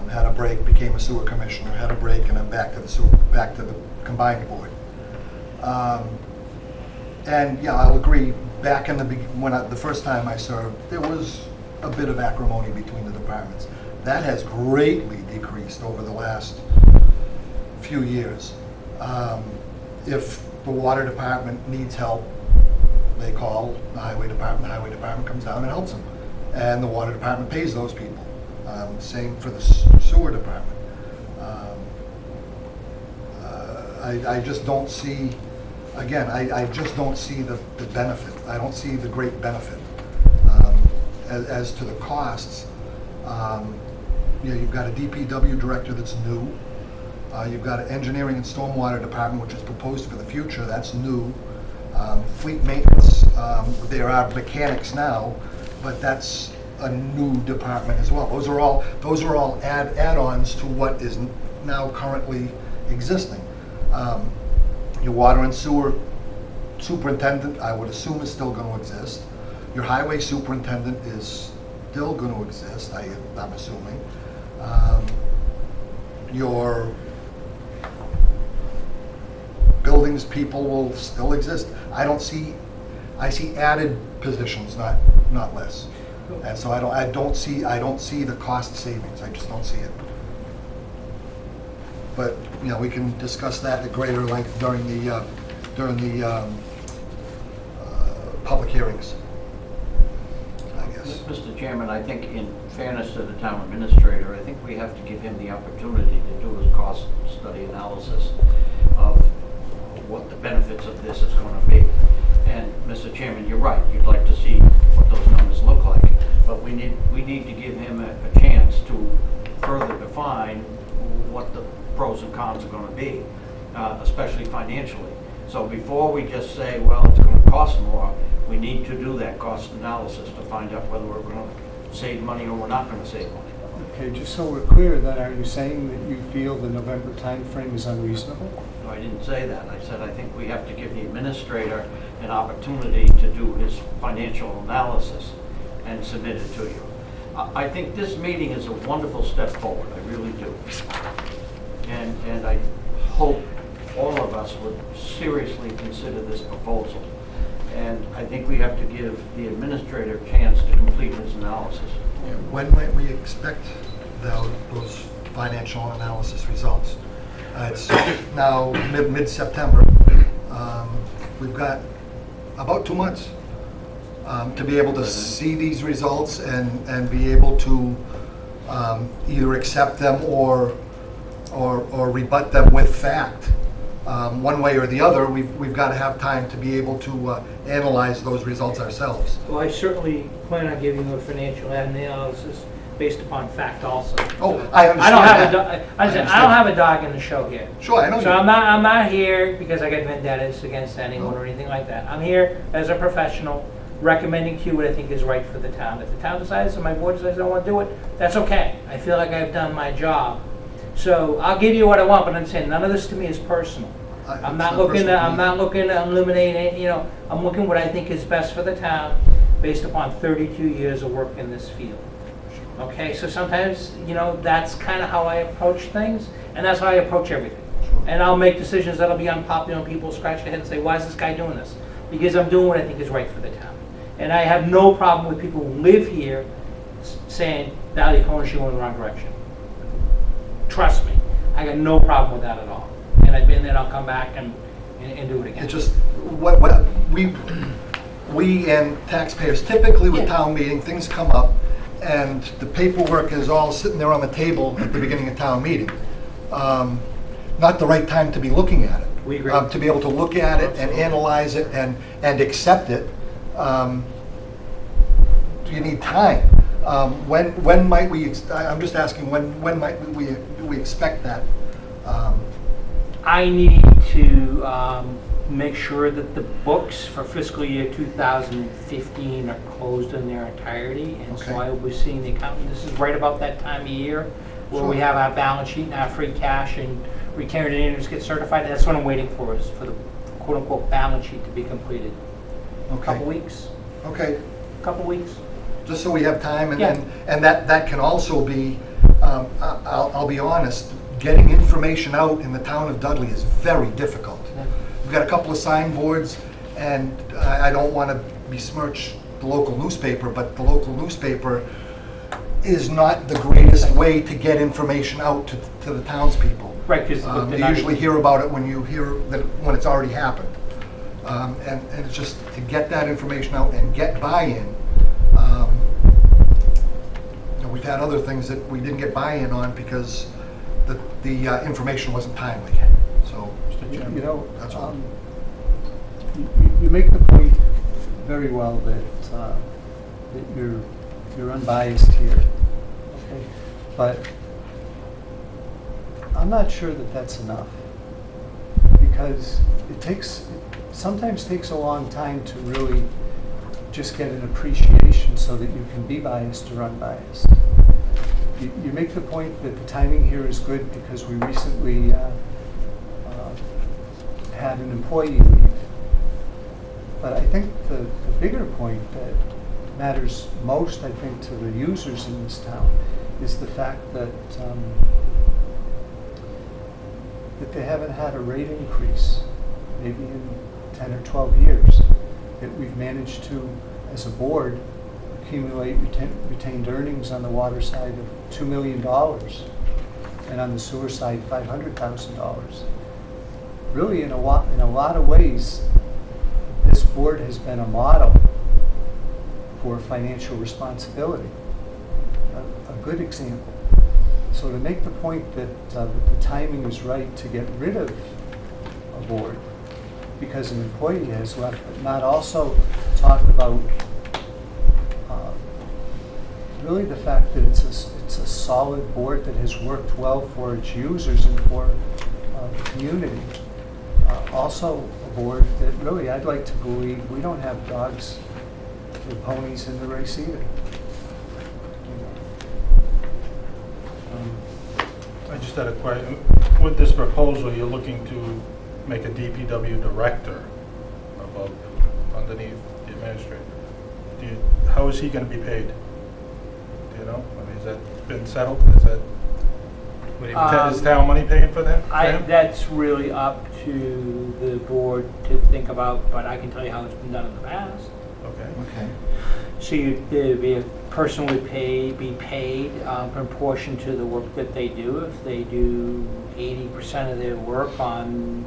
[SPEAKER 7] Had a break, became a sewer commissioner, had a break, and I'm back to the combined board. And yeah, I'll agree. Back in the first time I served, there was a bit of acrimony between the departments. That has greatly decreased over the last few years. If the water department needs help, they call the highway department comes down and helps them. And the water department pays those people. Same for the sewer department. I just don't see, again, I just don't see the benefit. I don't see the great benefit. As to the costs, you've got a DPW director that's new. You've got an engineering and stormwater department, which is proposed for the future. That's new. Fleet maintenance, there are mechanics now, but that's a new department as well. Those are all add-ons to what is now currently existing. Your water and sewer superintendent, I would assume, is still going to exist. Your highway superintendent is still going to exist, I'm assuming. Your buildings people will still exist. I see added positions, not less. And so I don't see the cost savings. I just don't see it. But we can discuss that at greater length during the public hearings, I guess.
[SPEAKER 4] Mr. Chairman, I think in fairness to the town administrator, I think we have to give him the opportunity to do his cost study analysis of what the benefits of this is going to be. And Mr. Chairman, you're right. You'd like to see what those numbers look like, but we need to give him a chance to further define what the pros and cons are going to be, especially financially. So before we just say, well, it's going to cost more, we need to do that cost analysis to find out whether we're going to save money or we're not going to save money.
[SPEAKER 1] Okay, just so we're clear, then are you saying that you feel the November timeframe is unreasonable?
[SPEAKER 4] No, I didn't say that. I said I think we have to give the administrator an opportunity to do his financial analysis and submit it to you. I think this meeting is a wonderful step forward. I really do. And I hope all of us would seriously consider this proposal. And I think we have to give the administrator a chance to complete his analysis.
[SPEAKER 7] When might we expect those financial analysis results? It's now mid-September. We've got about 2 months to be able to see these results and be able to either accept them or rebut them with fact. One way or the other, we've got to have time to be able to analyze those results ourselves.
[SPEAKER 2] Well, I certainly plan on giving you a financial analysis based upon fact also.
[SPEAKER 7] Oh, I understand
[SPEAKER 2] I don't have a dog in the show here.
[SPEAKER 7] Sure, I know.
[SPEAKER 2] So I'm not here because I got vendettas against anyone or anything like that. I'm here as a professional, recommending to you what I think is right for the town. If the town decides and my board decides I don't want to do it, that's okay. I feel like I've done my job. So I'll give you what I want, but I'm saying none of this to me is personal. I'm not looking to eliminate it. I'm looking what I think is best for the town based upon 32 years of work in this field. Okay, so sometimes, that's kind of how I approach things, and that's how I approach everything. And I'll make decisions that'll be unpopular, and people scratch their head and say, why is this guy doing this? Because I'm doing what I think is right for the town. And I have no problem with people who live here saying, Dudley Cohen's going in the wrong direction. Trust me, I got no problem with that at all. And I've been there, and I'll come back and do it again.
[SPEAKER 7] It's just, what we and taxpayers, typically with town meeting, things come up, and the paperwork is all sitting there on the table at the beginning of town meeting. Not the right time to be looking at it.
[SPEAKER 2] We agree.
[SPEAKER 7] To be able to look at it and analyze it and accept it, you need time. When might we, I'm just asking, when might we expect that?
[SPEAKER 2] I need to make sure that the books for fiscal year 2015 are closed in their entirety, and so I will be seeing the accountant. This is right about that time of year where we have our balance sheet and our free cash and retained earnings get certified. That's what I'm waiting for, is for the quote-unquote balance sheet to be completed.
[SPEAKER 7] Okay.
[SPEAKER 2] Couple weeks,
[SPEAKER 7] Okay,
[SPEAKER 2] couple weeks.
[SPEAKER 7] just so we have time, and
[SPEAKER 2] Yeah.
[SPEAKER 7] and that can also be, I'll be honest, getting information out in the town of Dudley is very difficult.
[SPEAKER 2] Yeah.
[SPEAKER 7] We've got a couple of signboards, and I don't want to besmirch the local newspaper, but the local newspaper is not the greatest way to get information out to the townspeople.
[SPEAKER 2] Right, because
[SPEAKER 7] You usually hear about it when it's already happened. And it's just to get that information out and get buy-in. We've had other things that we didn't get buy-in on because the information wasn't timely. So,
[SPEAKER 8] Mr.
[SPEAKER 1] You
[SPEAKER 8] Chairman.
[SPEAKER 1] know,
[SPEAKER 7] That's all.
[SPEAKER 1] you make the point very well that you're unbiased here, okay? But I'm not sure that that's enough, because it sometimes takes a long time to really just get an appreciation so that you can be biased or unbiased. You make the point that the timing here is good because we recently had an employee leave. But I think the bigger point that matters most, I think, to the users in this town is the fact that that they haven't had a rate increase, maybe in 10 or 12 years, that we've managed to, as a board, accumulate retained earnings on the water side of $2 million, and on the sewer side, $500,000. Really, in a lot of ways, this board has been a model for financial responsibility, a good example. So to make the point that the timing is right to get rid of a board because an employee has left, but not also talk about really the fact that it's a solid board that has worked well for its users and for the community. Also a board that really I'd like to believe we don't have dogs or ponies in the race either.
[SPEAKER 8] I just had a question. With this proposal, you're looking to make a DPW director above, underneath the administrator. How is he going to be paid? Do you know? I mean, has that been settled? Is that is town money paying for that?
[SPEAKER 2] That's really up to the board to think about, but I can tell you how it's been done in the past.
[SPEAKER 8] Okay.
[SPEAKER 3] Okay.
[SPEAKER 2] So there'd be a person would be paid in proportion to the work that they do. If they do 80% of their work on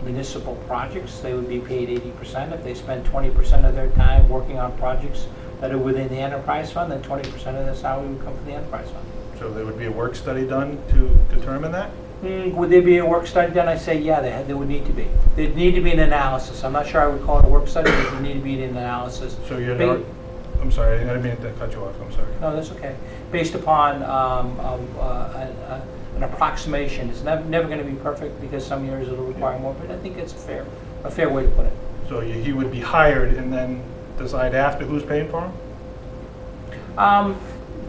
[SPEAKER 2] municipal projects, they would be paid 80%. If they spend 20% of their time working on projects that are within the enterprise fund, then 20% of their salary would come from the enterprise fund.
[SPEAKER 8] So there would be a work study done to determine that?
[SPEAKER 2] Would there be a work study done? I say, yeah, there would need to be. There'd need to be an analysis. I'm not sure I would call it a work study, but there would need to be an analysis.
[SPEAKER 8] So you're not, I'm sorry, I didn't mean to cut you off, I'm sorry.
[SPEAKER 2] No, that's okay. Based upon an approximation. It's never going to be perfect because some years it'll require more, but I think it's a fair way to put it.
[SPEAKER 8] So he would be hired and then decide after who's paying for him?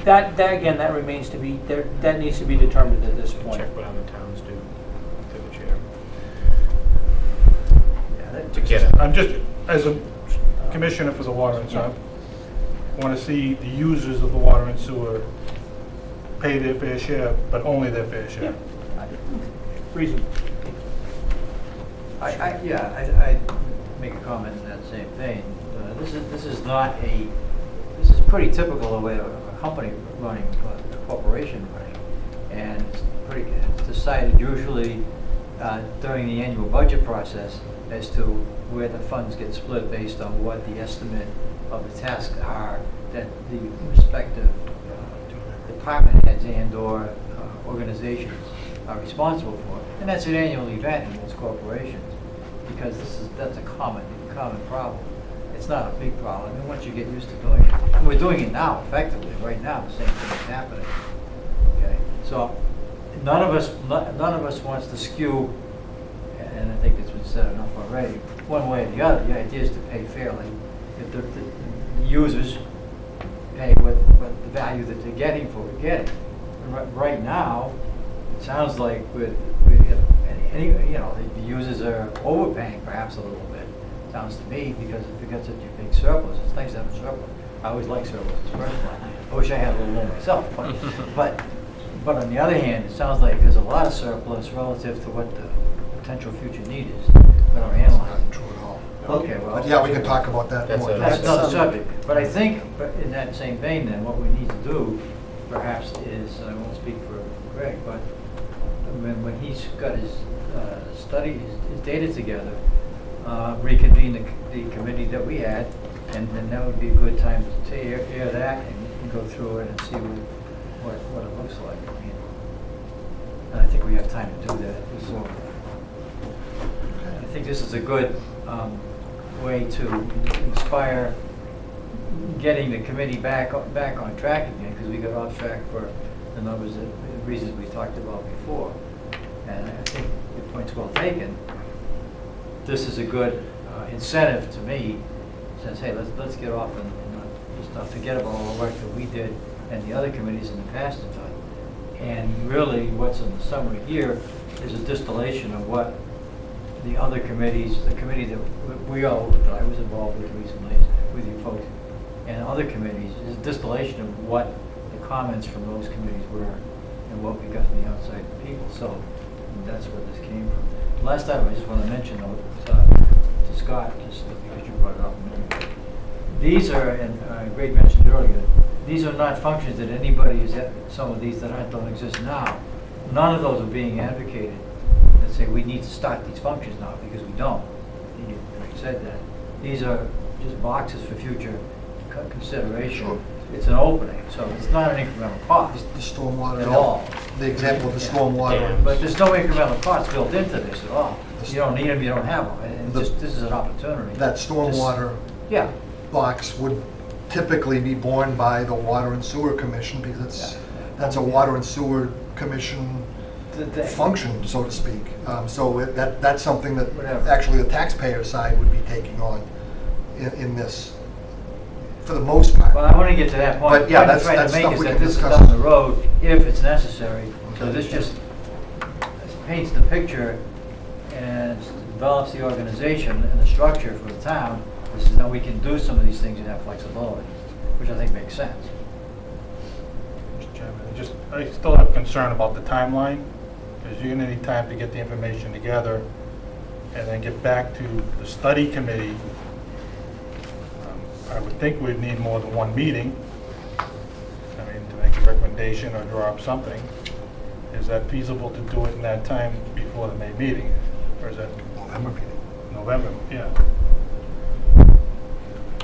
[SPEAKER 2] That again, that remains to be, that needs to be determined at this point.
[SPEAKER 6] Check what other towns do to the chair.
[SPEAKER 3] Yeah,
[SPEAKER 6] To get it.
[SPEAKER 8] I'm just, as a commissioner for the water and sewer, I want to see the users of the water and sewer pay their fair share, but only their fair share.
[SPEAKER 2] Reason.
[SPEAKER 3] I make a comment in that same vein. This is pretty typical of the way a company running, a corporation running, and it's decided usually during the annual budget process as to where the funds get split based on what the estimate of the tasks are that the respective department heads and/or organizations are responsible for, and that's an annual event in most corporations because that's a common problem. It's not a big problem. I mean, once you get used to doing it, and we're doing it now effectively. Right now, the same thing is happening. Okay, so none of us wants to skew, and I think it's been said enough already. One way or the other, the idea is to pay fairly. If the users pay what the value that they're getting for what they're getting. And right now, it sounds like the users are overpaying perhaps a little bit. sounds to me, because if you got such a big surplus, it's nice to have a surplus. I always like surpluses personally. I wish I had a little more myself, but on the other hand, it sounds like there's a lot of surplus relative to what the potential future need is, without analyzing.
[SPEAKER 7] Not true at all.
[SPEAKER 3] Okay, well.
[SPEAKER 7] But yeah, we can talk about that
[SPEAKER 6] That's
[SPEAKER 7] more.
[SPEAKER 6] a-
[SPEAKER 3] That's another subject, but I think, but in that same vein then, what we need to do perhaps is, I won't speak for Greg, but when he's got his study, his data together, reconvene the committee that we had, and that would be a good time to air that and go through it and see what it looks like. I mean, and I think we have time to do that. So I think this is a good way to inspire getting the committee back on track again, because we got off track for the numbers, the reasons we talked about before. And I think your point's well taken. This is a good incentive to me. Says, hey, let's get off and not forget about all the work that we did and the other committees in the past have done. And really, what's in the summary here is a distillation of what the other committees, the committee that that I was involved with recently, with you folks, and other committees, is a distillation of what the comments from those committees were and what we got from the outside people. So that's where this came from. Last item I just want to mention, though, to Scott, just because you brought it up. These are, and Greg mentioned earlier, these are not functions that anybody is at, some of these that don't exist now. None of those are being advocated that say we need to start these functions now, because we don't. You said that. These are just boxes for future consideration.
[SPEAKER 7] Sure.
[SPEAKER 3] It's an opening, so it's not an incremental cost
[SPEAKER 7] The stormwater.
[SPEAKER 3] at
[SPEAKER 7] yeah.
[SPEAKER 3] all.
[SPEAKER 7] The example of the
[SPEAKER 3] Yeah.
[SPEAKER 7] stormwater.
[SPEAKER 3] But there's no incremental cost built into this at all. You don't need them, you don't have them, and
[SPEAKER 7] The-
[SPEAKER 3] this is an opportunity.
[SPEAKER 7] That stormwater
[SPEAKER 3] Yeah,
[SPEAKER 7] box would typically be borne by the Water and Sewer Commission, because
[SPEAKER 3] Yeah.
[SPEAKER 7] that's a Water and Sewer Commission
[SPEAKER 3] the-
[SPEAKER 7] function, so to speak. That's something that
[SPEAKER 3] Whatever.
[SPEAKER 7] actually the taxpayer side would be taking on in this, for the most part.
[SPEAKER 3] Well, I want to get to that point.
[SPEAKER 7] But, yeah,
[SPEAKER 3] The point I'm trying
[SPEAKER 7] that's
[SPEAKER 3] to make
[SPEAKER 7] stuff
[SPEAKER 3] is
[SPEAKER 7] we
[SPEAKER 3] that
[SPEAKER 7] can
[SPEAKER 3] this is
[SPEAKER 7] discuss.
[SPEAKER 3] down the road if it's necessary. So
[SPEAKER 7] Okay.
[SPEAKER 3] this just paints the picture and develops the organization and the structure for the town. This is how we can do some of these things and have flexibility, which I think makes sense.
[SPEAKER 8] Mr. Chairman, I still have concern about the timeline, because you're gonna need time to get the information together and then get back to the study committee. I would think we'd need more than one meeting, I mean, to make a recommendation or draw up something. Is that feasible to do it in that time before the May meeting? Or is that
[SPEAKER 7] November meeting.
[SPEAKER 8] November? Yeah.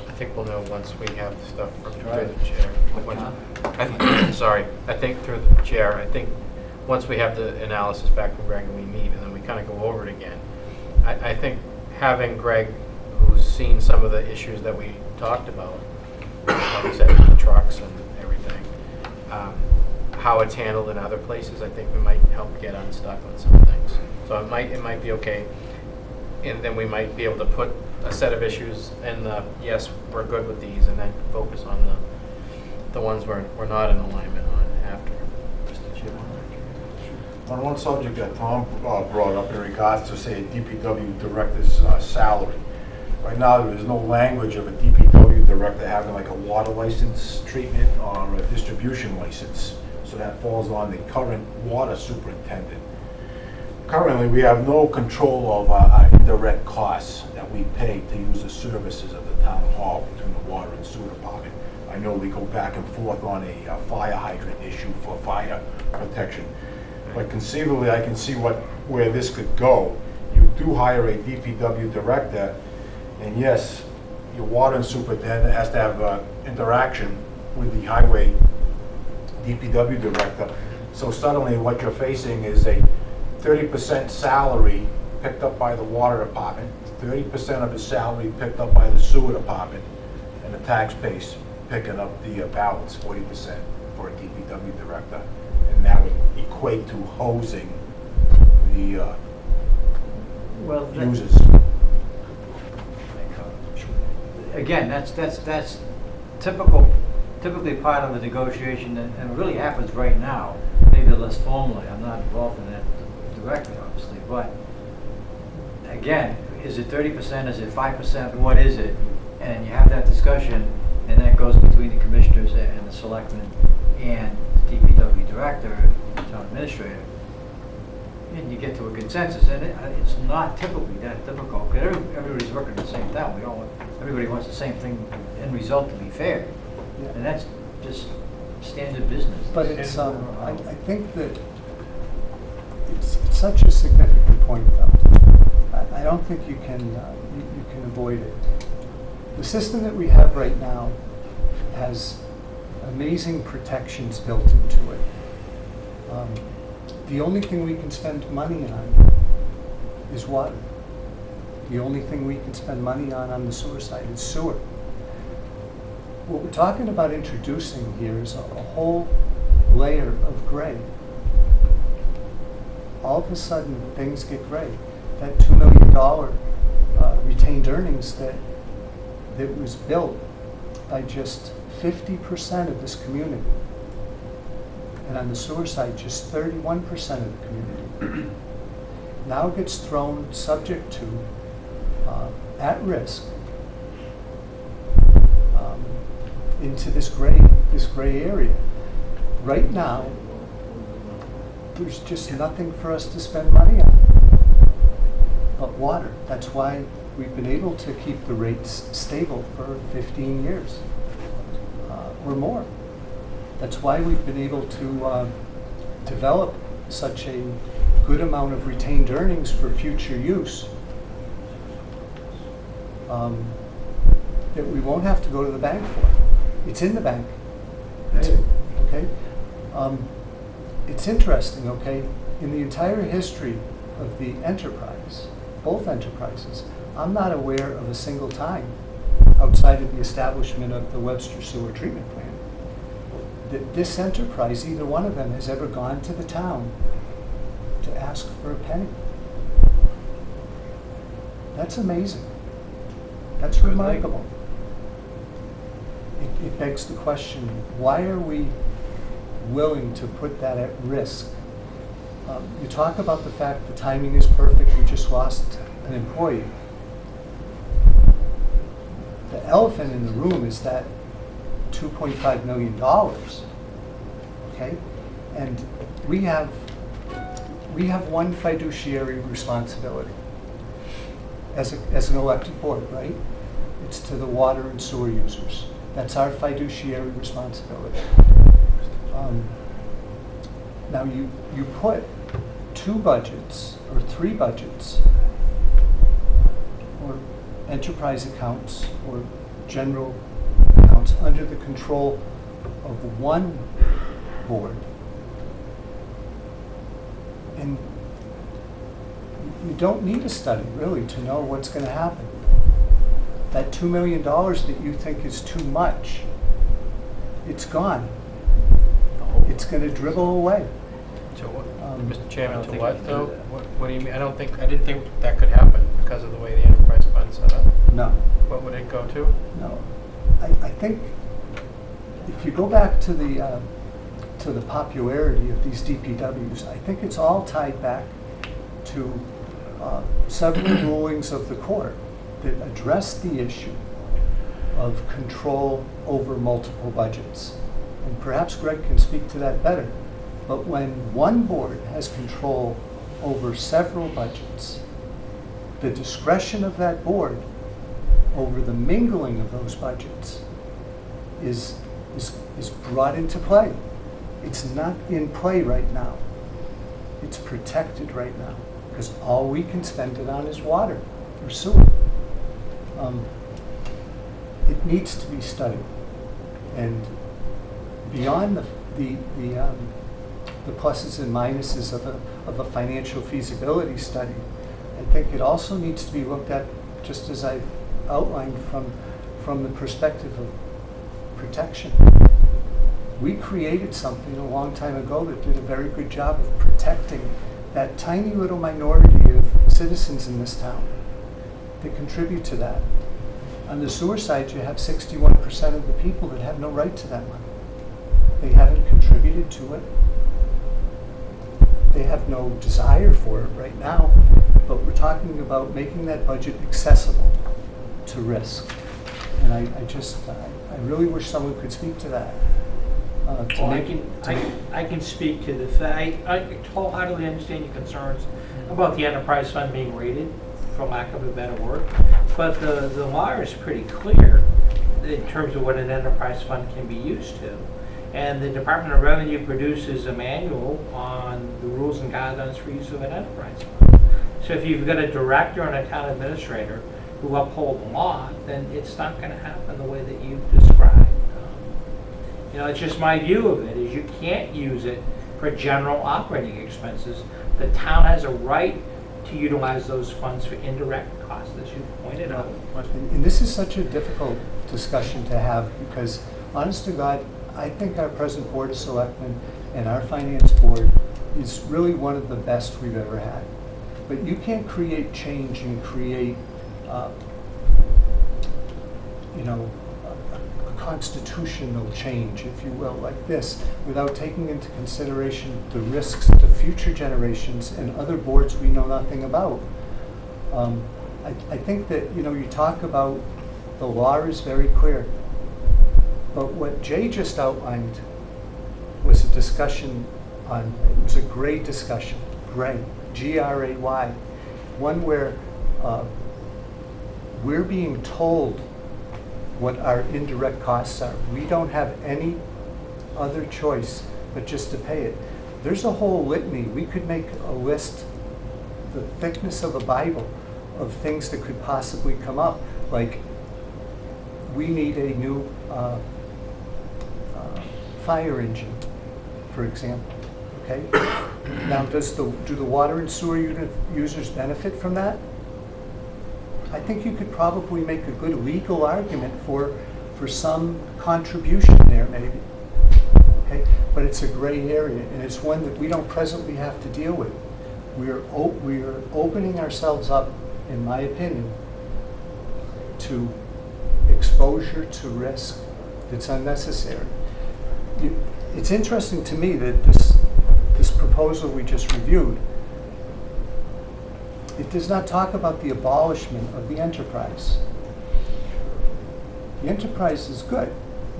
[SPEAKER 6] I think we'll know once we have stuff from through
[SPEAKER 3] Right.
[SPEAKER 6] the chair.
[SPEAKER 3] What
[SPEAKER 6] Once-
[SPEAKER 3] time?
[SPEAKER 6] Sorry, I think through the chair, I think once we have the analysis back from Greg and we meet and then we kind of go over it again, I think having Greg, who's seen some of the issues that we talked about, like I said, the trucks and everything, how it's handled in other places, I think we might help get unstuck on some things. So it might be okay, and then we might be able to put a set of issues and yes, we're good with these, and then focus on the ones we're not in alignment on after.
[SPEAKER 9] On one subject that Tom brought up in regards to, say, a DPW director's salary. Right now, there is no language of a DPW director having like a water license treatment or a distribution license. So that falls on the current water superintendent. Currently, we have no control of our indirect costs that we pay to use the services of the town hall between the water and sewer department. I know we go back and forth on a fire hydrant issue for fire protection. But conceivably, I can see where this could go. You do hire a DPW director, and yes, your water and superintendent has to have interaction with the highway DPW director. So suddenly, what you're facing is a 30% salary picked up by the water department, 30% of his salary picked up by the sewer department, and the tax base picking up the balance, 40% for a DPW director. And that would equate to hosing the
[SPEAKER 3] Well,
[SPEAKER 9] users.
[SPEAKER 3] again, that's typically part of a negotiation, and it really happens right now, maybe less formally. I'm not involved in that directly, obviously, but again, is it 30%, is it 5%, what is it? And you have that discussion, and that goes between the commissioners and the selectmen and the DPW director, town administrator. And you get to a consensus, and it's not typically that difficult, because everybody's working at the same time. Everybody wants the same thing, end result to be fair.
[SPEAKER 1] Yeah.
[SPEAKER 3] And that's just standard business.
[SPEAKER 1] But it's, I think that it's such a significant point, though. I don't think you can, you can avoid it. The system that we have right now has amazing protections built into it. The only thing we can spend money on is water. The only thing we can spend money on the sewer side is sewer. What we're talking about introducing here is a whole layer of gray. All of a sudden, things get gray. That $2 million retained earnings that was built by just 50% of this community. And on the sewer side, just 31% of the community. Now gets thrown subject to, at risk, into this gray area. Right now, there's just nothing for us to spend money on but water. That's why we've been able to keep the rates stable for 15 years or more. That's why we've been able to develop such a good amount of retained earnings for future use that we won't have to go to the bank for. It's in the bank. Okay? It's interesting, okay? In the entire history of the enterprise, both enterprises, I'm not aware of a single time outside of the establishment of the Webster Sewer Treatment Plant that this enterprise, either one of them, has ever gone to the town to ask for a penny. That's amazing. That's remarkable. It begs the question, why are we willing to put that at risk? You talk about the fact the timing is perfect, we just lost an employee. The elephant in the room is that $2.5 million, okay? And we have one fiduciary responsibility as an elected board, right? It's to the water and sewer users. That's our fiduciary responsibility. Now you put 2 budgets or 3 budgets or enterprise accounts or general accounts under the control of one board, and you don't need a study really to know what's going to happen. That $2 million that you think is too much, it's gone. It's going to dribble away.
[SPEAKER 6] To what, Mr. Chairman, to
[SPEAKER 3] think
[SPEAKER 6] what
[SPEAKER 3] we can
[SPEAKER 6] though?
[SPEAKER 3] do that.
[SPEAKER 6] What do you mean? I didn't think that could happen because of the way the enterprise fund's set up.
[SPEAKER 1] No.
[SPEAKER 6] What would it go to?
[SPEAKER 1] No. I think if you go back to the popularity of these DPWs, I think it's all tied back to several rulings of the court that address the issue of control over multiple budgets. And perhaps Greg can speak to that better. But when one board has control over several budgets, the discretion of that board over the mingling of those budgets is brought into play. It's not in play right now. It's protected right now because all we can spend it on is water or sewer. It needs to be studied, and beyond the pluses and minuses of a financial feasibility study, I think it also needs to be looked at, just as I've outlined, from the perspective of protection. We created something a long time ago that did a very good job of protecting that tiny little minority of citizens in this town that contribute to that. On the sewer side, you have 61% of the people that have no right to that money. They haven't contributed to it. they have no desire for it right now, but we're talking about making that budget accessible to risk. And I really wish someone could speak to that. To
[SPEAKER 2] Well,
[SPEAKER 1] make-
[SPEAKER 2] I can speak to the fact, I wholeheartedly understand your concerns about the enterprise fund being rated, for lack of a better word, but the law is pretty clear in terms of what an enterprise fund can be used to. And the Department of Revenue produces a manual on the rules and guidelines for use of an enterprise fund. So if you've got a director and a town administrator who uphold the law, then it's not going to happen the way that you've described. You know, it's just my view of it, is you can't use it for general operating expenses. The town has a right to utilize those funds for indirect costs, as you pointed out.
[SPEAKER 1] And this is such a difficult discussion to have, because honest to God, I think our present Board of Selectmen and our Finance Board is really one of the best we've ever had. But you can't create change and create, you know, a constitutional change, if you will, like this, without taking into consideration the risks to future generations and other boards we know nothing about. I think that, you know, you talk about the law is very clear, but what Jay just outlined was a discussion on, it was a great discussion, Gray, G-R-A-Y, one where we're being told what our indirect costs are. We don't have any other choice but just to pay it. There's a whole litany. We could make a list, the thickness of a Bible, of things that could possibly come up. Like, we need a new fire engine, for example. Okay. Now, do the water and sewer unit users benefit from that? I think you could probably make a good legal argument for some contribution there, maybe. Okay, but it's a gray area, and it's one that we don't presently have to deal with. We are opening ourselves up, in my opinion, to exposure to risk that's unnecessary. It's interesting to me that this proposal we just reviewed, it does not talk about the abolishment of the enterprise. The enterprise is good.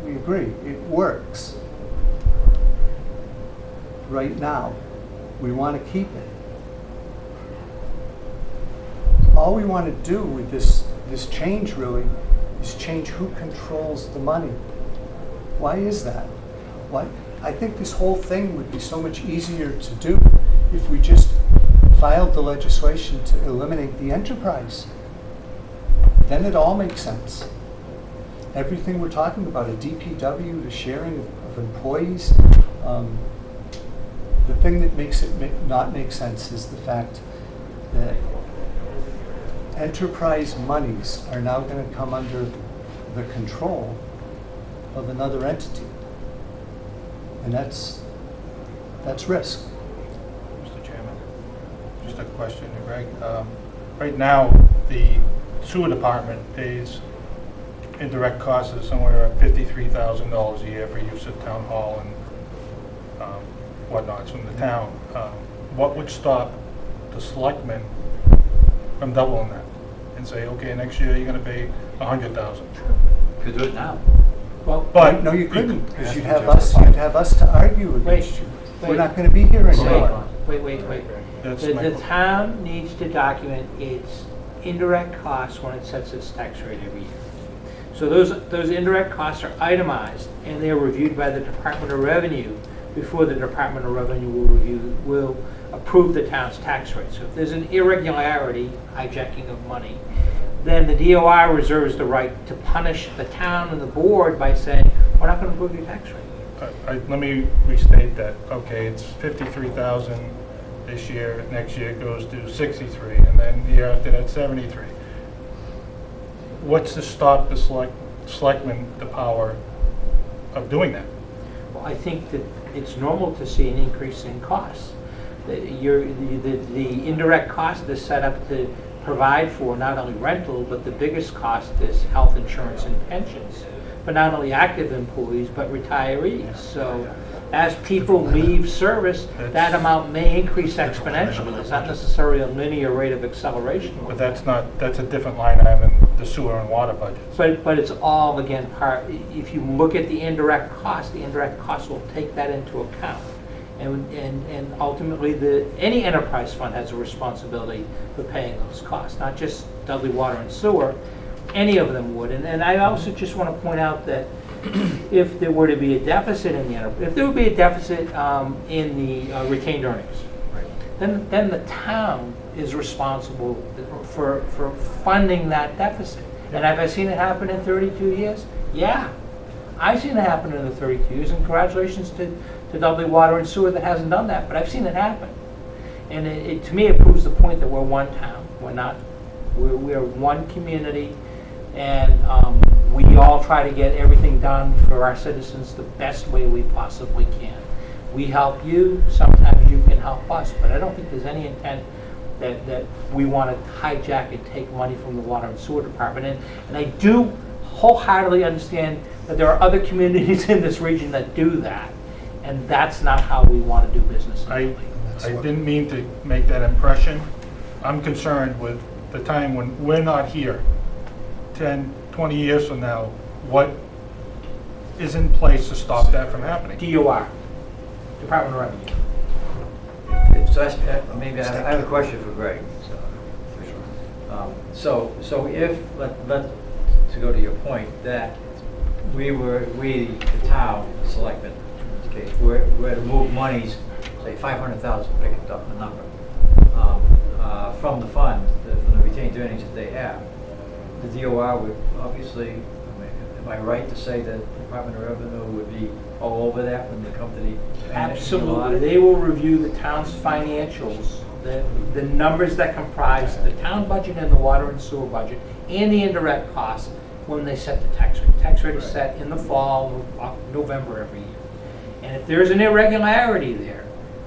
[SPEAKER 1] We agree. It works. Right now, we want to keep it. All we want to do with this change, really, is change who controls the money. Why is that? Why? I think this whole thing would be so much easier to do if we just filed the legislation to eliminate the enterprise. Then it all makes sense. Everything we're talking about, a DPW, the sharing of employees, the thing that makes it not make sense is the fact that enterprise monies are now going to come under the control of another entity. And that's risk.
[SPEAKER 8] Mr. Chairman, just a question to Greg. Right now, the sewer department pays indirect costs of somewhere around $53,000 a year for use of town hall and whatnots from the town. What would stop the selectmen from doubling that and say, okay, next year you're going to pay $100,000?
[SPEAKER 3] Could do it now.
[SPEAKER 2] Well,
[SPEAKER 8] But
[SPEAKER 1] No, you couldn't, because you'd have us to argue against you. We're not going to be here anymore.
[SPEAKER 2] wait.
[SPEAKER 8] That's my
[SPEAKER 2] The
[SPEAKER 8] point.
[SPEAKER 2] town needs to document its indirect costs when it sets its tax rate every year. So those indirect costs are itemized, and they are reviewed by the Department of Revenue before the Department of Revenue will approve the town's tax rate. So if there's an irregularity, hijacking of money, then the DOI reserves the right to punish the town and the board by saying, we're not going to approve your tax rate.
[SPEAKER 8] Let me restate that. Okay, it's 53,000 this year. Next year it goes to 63, and then the year after that 73. What's to stop the selectmen the power of doing that?
[SPEAKER 2] Well, I think that it's normal to see an increase in costs. The indirect cost is set up to provide for not only rental, but the biggest cost is health insurance and pensions, for not only active employees, but retirees. So as people leave service, that amount may increase exponentially. It's not necessarily a linear rate of acceleration.
[SPEAKER 8] But that's a different line item in the sewer and water budgets.
[SPEAKER 2] But it's all, again, if you look at the indirect cost will take that into account. And ultimately, any enterprise fund has a responsibility for paying those costs, not just Dudley Water and Sewer. Any of them would. And I also just want to point out that if there were to be a deficit in the enterprise, if there would be a deficit in the retained earnings, then the town is responsible for funding that deficit. And have I seen it happen in 32 years? Yeah. I've seen it happen in the 32 years, and congratulations to Dudley Water and Sewer that hasn't done that, but I've seen it happen. And to me, it proves the point that we're one town. We're one community, and we all try to get everything done for our citizens the best way we possibly can. We help you, sometimes you can help us, but I don't think there's any intent that we want to hijack and take money from the water and sewer department. And I do wholeheartedly understand that there are other communities in this region that do that, and that's not how we want to do business in
[SPEAKER 8] I
[SPEAKER 2] Dudley.
[SPEAKER 8] didn't mean to make that impression. I'm concerned with the time when we're not here, 10, 20 years from now, what is in place to stop that from happening?
[SPEAKER 2] DOR, Department of Revenue.
[SPEAKER 3] So maybe I have a question for Greg. So if, to go to your point, that we, the town, selectmen, in this case, were to move monies, say 500,000, pick up a number, from the fund, from the retained earnings that they have, the DOR would obviously, am I right to say that the Department of Revenue would be all over that when they come to the
[SPEAKER 2] Absolutely. They will review the town's financials, the numbers that comprise the town budget and the water and sewer budget, and the indirect costs when they set the tax rate. Tax rate is set in the fall, November every year. And if there's an irregularity there,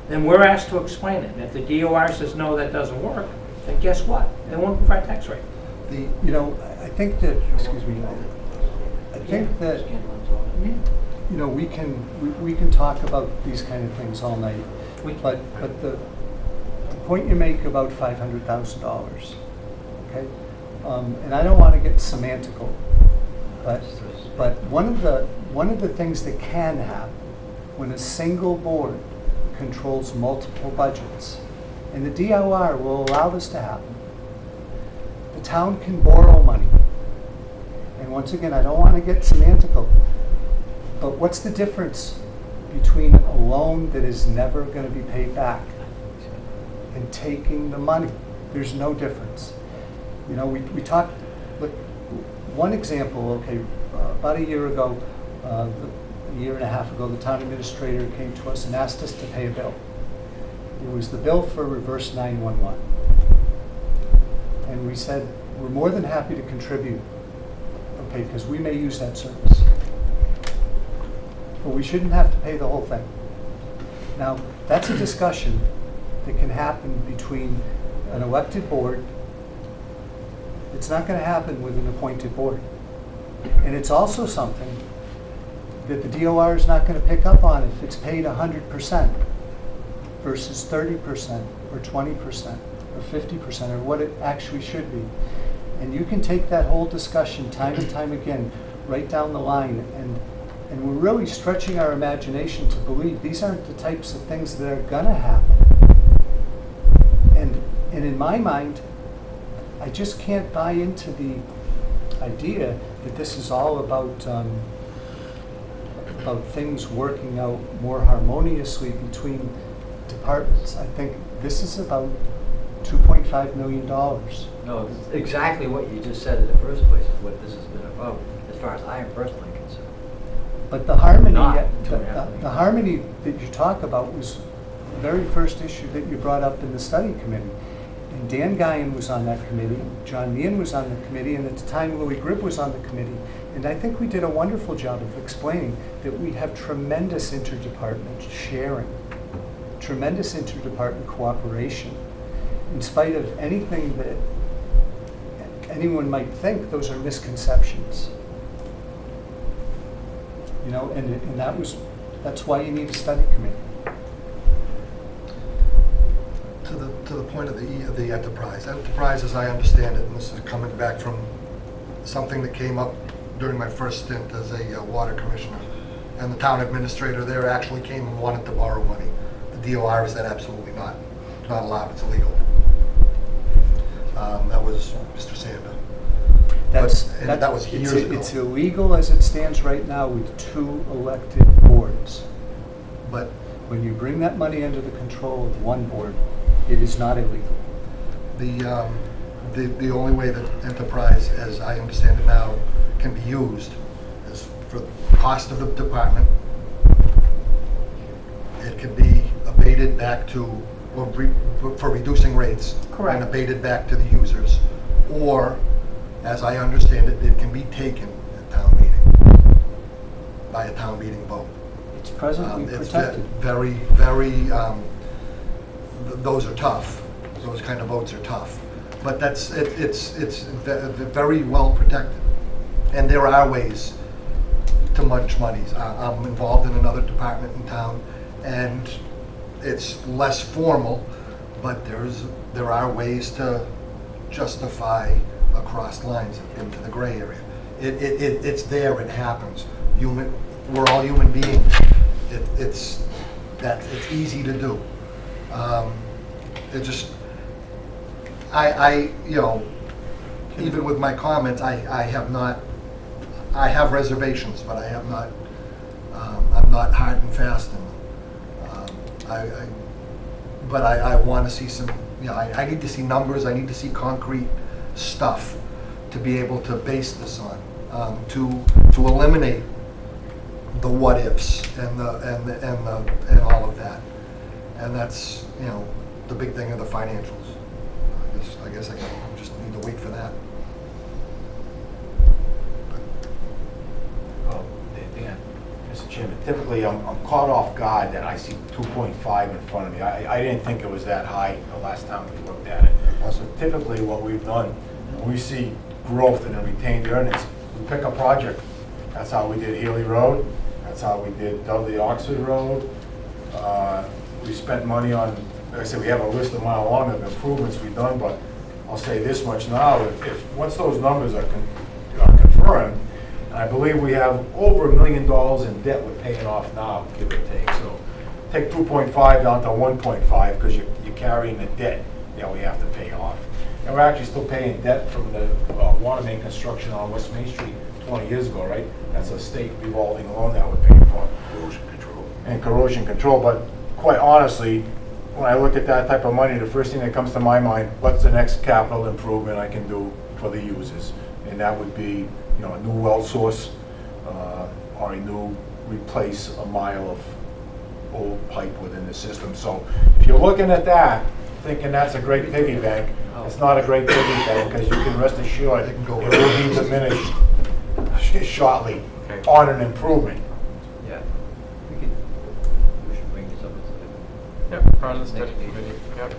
[SPEAKER 2] then we're asked to explain it. And if the DOR says, no, that doesn't work, then guess what? They won't move our tax rate.
[SPEAKER 1] I think that, excuse me, I think that, we can talk about these kind of things all night. But the point you make about $500,000, okay? And I don't want to get semantical, but one of the things that can happen when a single board controls multiple budgets, and the DOR will allow this to happen, the town can borrow money. And once again, I don't want to get semantical, but what's the difference between a loan that is never going to be paid back and taking the money? There's no difference. We talked, look, one example, okay, about a year ago, a year and a half ago, the town administrator came to us and asked us to pay a bill. It was the bill for reverse 911. And we said, we're more than happy to contribute, okay, because we may use that service. But we shouldn't have to pay the whole thing. Now, that's a discussion that can happen between an elected board. It's not going to happen with an appointed board. And it's also something that the DOR is not going to pick up on if it's paid 100% versus 30% or 20% or 50% or what it actually should be. And you can take that whole discussion time and time again right down the line, and we're really stretching our imagination to believe these aren't the types of things that are going to happen. And in my mind, I just can't buy into the idea that this is all about things working out more harmoniously between departments. I think this is about $2.5 million.
[SPEAKER 3] No, it's exactly what you just said in the first place is what this has been about, as far as I am personally concerned.
[SPEAKER 1] But the harmony,
[SPEAKER 3] Not
[SPEAKER 1] the harmony that you talk about was the very first issue that you brought up in the study committee. And Dan Guyan was on that committee, John Meehan was on the committee, and at the time Louis Gribb was on the committee. And I think we did a wonderful job of explaining that we have tremendous interdepartment sharing, tremendous interdepartment cooperation. In spite of anything that anyone might think, those are misconceptions. And that was That's why you need a study committee.
[SPEAKER 7] To the point of the enterprise. Enterprise, as I understand it, and this is coming back from something that came up during my first stint as a water commissioner, and the town administrator there actually came and wanted to borrow money. The DOR said absolutely not. It's not allowed, it's illegal. That was Mr. Sander. That was years ago.
[SPEAKER 1] It's illegal as it stands right now with 2 elected boards.
[SPEAKER 7] But
[SPEAKER 1] When you bring that money under the control of one board, it is not illegal.
[SPEAKER 7] the only way that enterprise, as I understand it now, can be used is for the cost of the department. It can be abated back to, or for reducing rates.
[SPEAKER 2] Correct.
[SPEAKER 7] And abated back to the users. Or, as I understand it, it can be taken at town meeting, by a town meeting vote.
[SPEAKER 1] It's presently
[SPEAKER 7] It's
[SPEAKER 1] protected.
[SPEAKER 7] very, those are tough. Those kind of votes are tough. But it's very well protected. And there are ways to munch monies. I'm involved in another department in town, and it's less formal, but there are ways to justify across lines into the gray area. It's there, it happens. We're all human beings. It's easy to do. Even with my comments, I have reservations, but I have not, I'm not hard and fast in them. But I want to see some, I need to see numbers, I need to see concrete stuff to be able to base this on, to eliminate the what ifs and all of that. And that's, the big thing of the financials. I guess I just need to wait for that.
[SPEAKER 9] Oh, Dan, Mr. Chairman, typically I'm caught off guard that I see 2.5 in front of me. I didn't think it was that high the last time we looked at it. So typically what we've done, when we see growth in the retained earnings, we pick a project. That's how we did Healy Road. That's how we did Dudley Oxford Road. We spent money on, like I said, we have a list a mile long of improvements we've done, but I'll say this much now, if once those numbers are confirmed, and I believe we have over $1 million in debt we're paying off now, give or take. So take 2.5 down to 1.5 because you're carrying the debt that we have to pay off. And we're actually still paying debt from the water main construction on West Main Street 20 years ago, right? That's a state revolving loan that we're paying for. Corrosion control. And corrosion control, but quite honestly, when I look at that type of money, the first thing that comes to my mind, what's the next capital improvement I can do for the users? And that would be, a new well source, or a new replace a mile of old pipe within the system. So if you're looking at that, thinking that's a great piggy bank, it's not a great piggy bank because you can rest assured it will be diminished shortly on an improvement.
[SPEAKER 3] Yeah. We should bring this up as a
[SPEAKER 6] Yep, part of the study
[SPEAKER 3] Next meeting.
[SPEAKER 6] committee. Yep.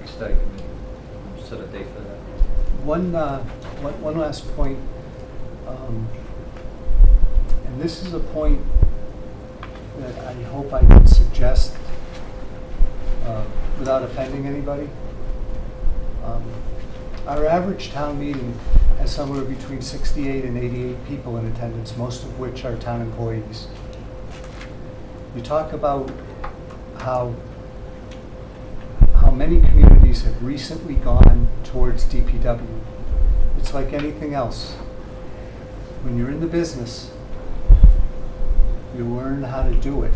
[SPEAKER 3] study committee. Set a date for that.
[SPEAKER 1] One last point, and this is a point that I hope I can suggest without offending anybody. Our average town meeting has somewhere between 68 and 88 people in attendance, most of which are town employees. You talk about how many communities have recently gone towards DPW. It's like anything else. When you're in the business, you learn how to do it.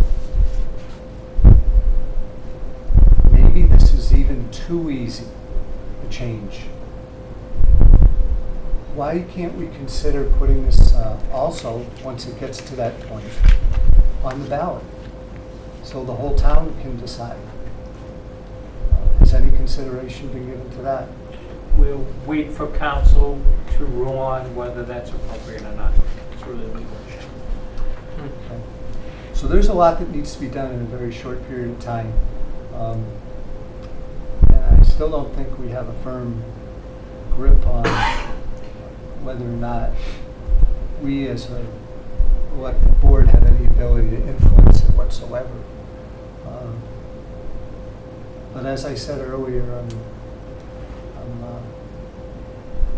[SPEAKER 1] Maybe this is even too easy a change. Why can't we consider putting this also, once it gets to that point, on the ballot? So the whole town can decide. Has any consideration been given to that?
[SPEAKER 2] We'll wait for council to rule on whether that's appropriate or not through the legal issue.
[SPEAKER 1] Okay. So there's a lot that needs to be done in a very short period of time. And I still don't think we have a firm grip on whether or not we as an elected board have any ability to influence it. whatsoever. But as I said earlier,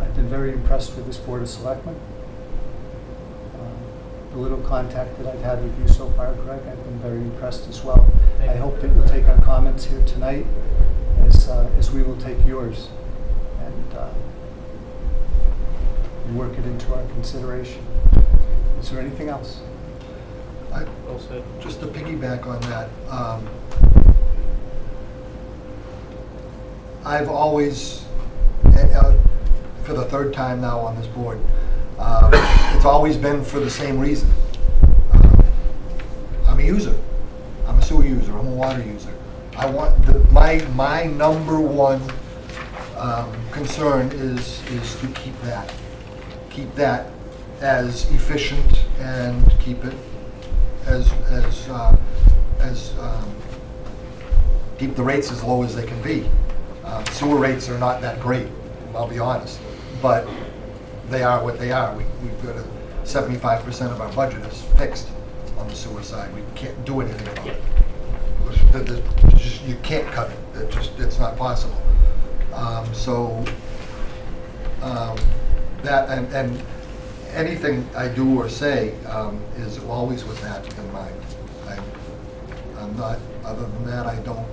[SPEAKER 1] I've been very impressed with this Board of Selectmen. The little contact that I've had with you so far, Greg, I've been very impressed as well.
[SPEAKER 3] Thank
[SPEAKER 1] I
[SPEAKER 3] you.
[SPEAKER 1] hope that you'll take our comments here tonight as we will take yours and work it into our consideration. Is there anything else?
[SPEAKER 6] Well said.
[SPEAKER 7] Just to piggyback on that, I've always, for the third time now on this board, it's always been for the same reason. I'm a user. I'm a sewer user. I'm a water user. I want my number one concern is to keep that as efficient and keep it as keep the rates as low as they can be. Sewer rates are not that great, I'll be honest, but they are what they are. We've got 75% of our budget is fixed on the sewer side. We can't do anything about it. You can't cut it. It's not possible. That and anything I do or say is always with that in mind. I'm not. Other than that, I don't.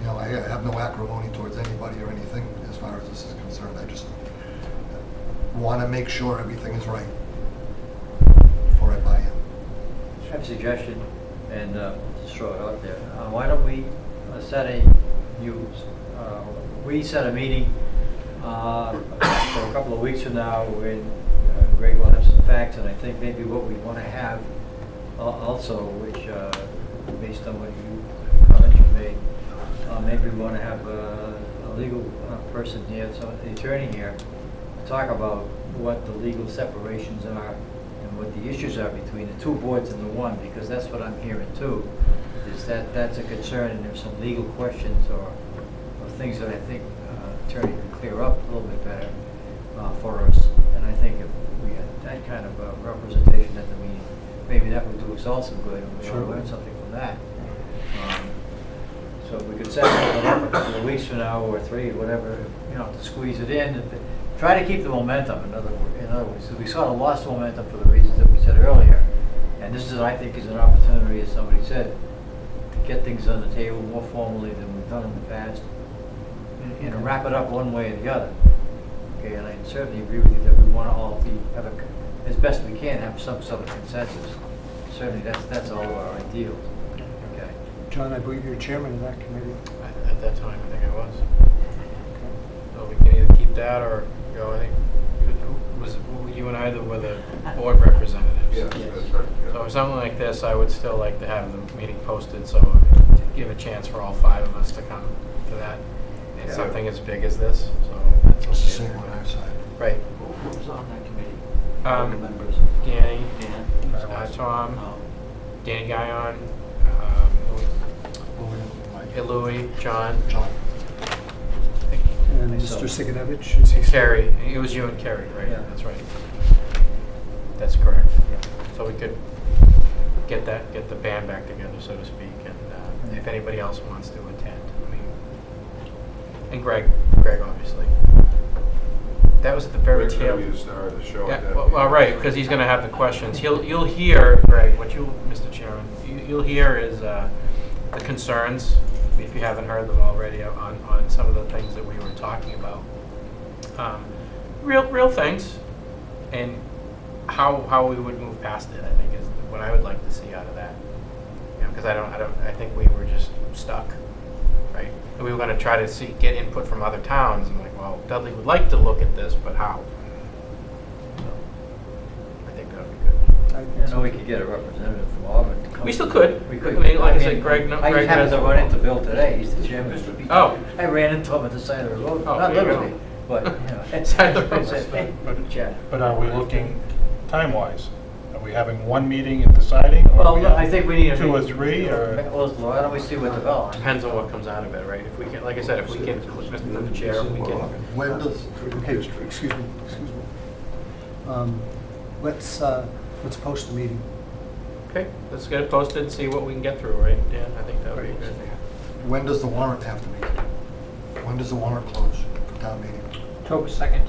[SPEAKER 7] I have no acrimony towards anybody or anything as far as this is concerned. I just want to make sure everything is right before I buy in.
[SPEAKER 3] I have a suggestion, and just throw it out there. Why don't we set a meeting for a couple of weeks from now when Greg will have some facts, and I think maybe what we want to have also, which based on what you comments you made, maybe we want to have a legal person here, so the attorney here, to talk about what the legal separations are and what the issues are between the two boards and the one, because that's what I'm hearing too, is that's a concern, and there's some legal questions or things that I think attorney can clear up a little bit better for us. And I think if we had that kind of representation at the meeting, maybe that would do us all some good, and we all learn something from that. So if we could set something up a couple of weeks from now, or 3, whatever, to squeeze it in, and try to keep the momentum. In other words, we sort of lost momentum for the reasons that we said earlier. And this is, I think, is an opportunity, as somebody said, to get things on the table more formally than we've done in the past, and wrap it up one way or the other. Okay, and I certainly agree with you that we want to all have as best we can, have some sort of consensus. Certainly, that's all of our ideals. Okay.
[SPEAKER 1] John, I believe you're chairman of that committee.
[SPEAKER 6] At that time, I think I was. So we can either keep that or go, I think, you and I were the board representatives.
[SPEAKER 5] Yeah, that's right. Yeah.
[SPEAKER 6] So for something like this, I would still like to have the meeting posted, so to give a chance for all 5 of us to come to that. And
[SPEAKER 5] Yeah.
[SPEAKER 6] something as big as this, so that's
[SPEAKER 7] It's the
[SPEAKER 6] okay.
[SPEAKER 7] same on our side.
[SPEAKER 6] Right.
[SPEAKER 4] Who was on that committee?
[SPEAKER 6] Um,
[SPEAKER 4] The members?
[SPEAKER 6] Danny,
[SPEAKER 4] Dan?
[SPEAKER 6] Tom,
[SPEAKER 4] Oh.
[SPEAKER 6] Danny Guyon,
[SPEAKER 7] Louis,
[SPEAKER 6] Louis, John,
[SPEAKER 7] John.
[SPEAKER 1] And
[SPEAKER 3] Myself.
[SPEAKER 1] Mr. Siganovich, is he?
[SPEAKER 6] Kerry. It was you and Kerry, right?
[SPEAKER 3] Yeah.
[SPEAKER 6] That's right. That's correct.
[SPEAKER 3] Yeah.
[SPEAKER 6] So we could get the band back together, so to speak, and if anybody else wants to attend, and Greg obviously. That was at the very
[SPEAKER 5] Rick's
[SPEAKER 6] tail.
[SPEAKER 5] gonna be the star of the show.
[SPEAKER 6] Yeah,
[SPEAKER 5] at that
[SPEAKER 6] well,
[SPEAKER 5] meeting.
[SPEAKER 6] right, because he's going to have the questions. You'll hear, Greg, Mr. Chairman, you'll hear is the concerns, if you haven't heard them already, on some of the things that we were talking about. Real things, and how we would move past it, I think, is what I would like to see out of that. Because I think we were just stuck, right? And we were going to try to get input from other towns, and like, well, Dudley would like to look at this, but how? So, I think that would be good.
[SPEAKER 1] I think
[SPEAKER 3] I
[SPEAKER 1] so.
[SPEAKER 3] know we could get a representative from Auburn to come.
[SPEAKER 6] We still could.
[SPEAKER 3] We could.
[SPEAKER 6] I mean, like I said, Greg
[SPEAKER 3] I
[SPEAKER 6] Greg
[SPEAKER 3] happened
[SPEAKER 6] has
[SPEAKER 3] to run into Bill today. He's the chairman.
[SPEAKER 6] Oh.
[SPEAKER 3] I ran into him at the side of the road.
[SPEAKER 6] Oh,
[SPEAKER 3] Not
[SPEAKER 6] there you go.
[SPEAKER 3] literally, but,
[SPEAKER 6] Side of the road.
[SPEAKER 3] Hey, chat.
[SPEAKER 8] But are we looking time-wise? Are we having one meeting and deciding? or
[SPEAKER 3] Well,
[SPEAKER 8] we
[SPEAKER 3] I
[SPEAKER 8] have
[SPEAKER 3] think we need a
[SPEAKER 8] 2 or
[SPEAKER 3] meeting.
[SPEAKER 8] 3, or?
[SPEAKER 3] Well, why don't we see what develops?
[SPEAKER 6] Depends on what comes out of it, right? If we can, like I said, if we can, Mr. the Chair, we can.
[SPEAKER 7] When does,
[SPEAKER 1] Okay, excuse me. Let's post a meeting.
[SPEAKER 6] Okay, let's get it posted and see what we can get through, right? Dan, I think that would be good.
[SPEAKER 7] When does the warrant have to meet? When does the warrant close for town meeting?
[SPEAKER 2] October 2nd.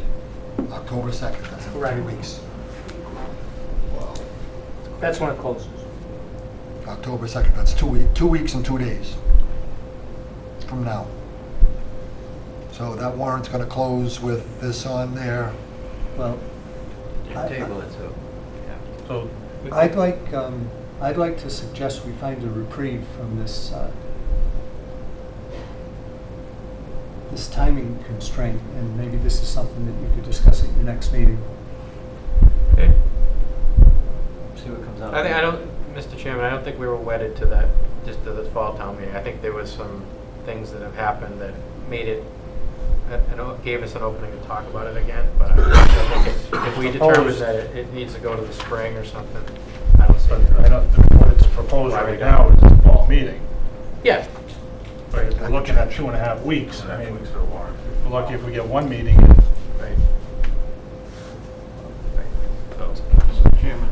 [SPEAKER 7] October 2nd, that's in
[SPEAKER 2] Correct.
[SPEAKER 7] 3 weeks. Wow.
[SPEAKER 2] That's when it closes.
[SPEAKER 7] October 2nd, that's 2 weeks and 2 days from now. So that warrant's gonna close with this on there.
[SPEAKER 1] Well,
[SPEAKER 3] Table it, so, yeah.
[SPEAKER 8] So,
[SPEAKER 1] I'd like to suggest we find a reprieve from this, this timing constraint, and maybe this is something that you could discuss at your next meeting.
[SPEAKER 6] Okay.
[SPEAKER 3] See what comes out.
[SPEAKER 6] Mr. Chairman, I don't think we were wedded to that, just to the fall town meeting. I think there was some things that have happened that made it, gave us an opening to talk about it again, but I think if we determine that it needs to go to the spring or something, I don't see
[SPEAKER 8] but
[SPEAKER 6] it.
[SPEAKER 8] I don't, what it's proposed
[SPEAKER 6] Why we
[SPEAKER 8] right
[SPEAKER 6] don't.
[SPEAKER 8] now is a fall meeting.
[SPEAKER 6] Yeah,
[SPEAKER 8] Right, we're looking at 2.5 weeks. I mean,
[SPEAKER 9] for the warrant.
[SPEAKER 8] we're lucky if we get one meeting in.
[SPEAKER 6] right. So,
[SPEAKER 4] Mr. Chairman,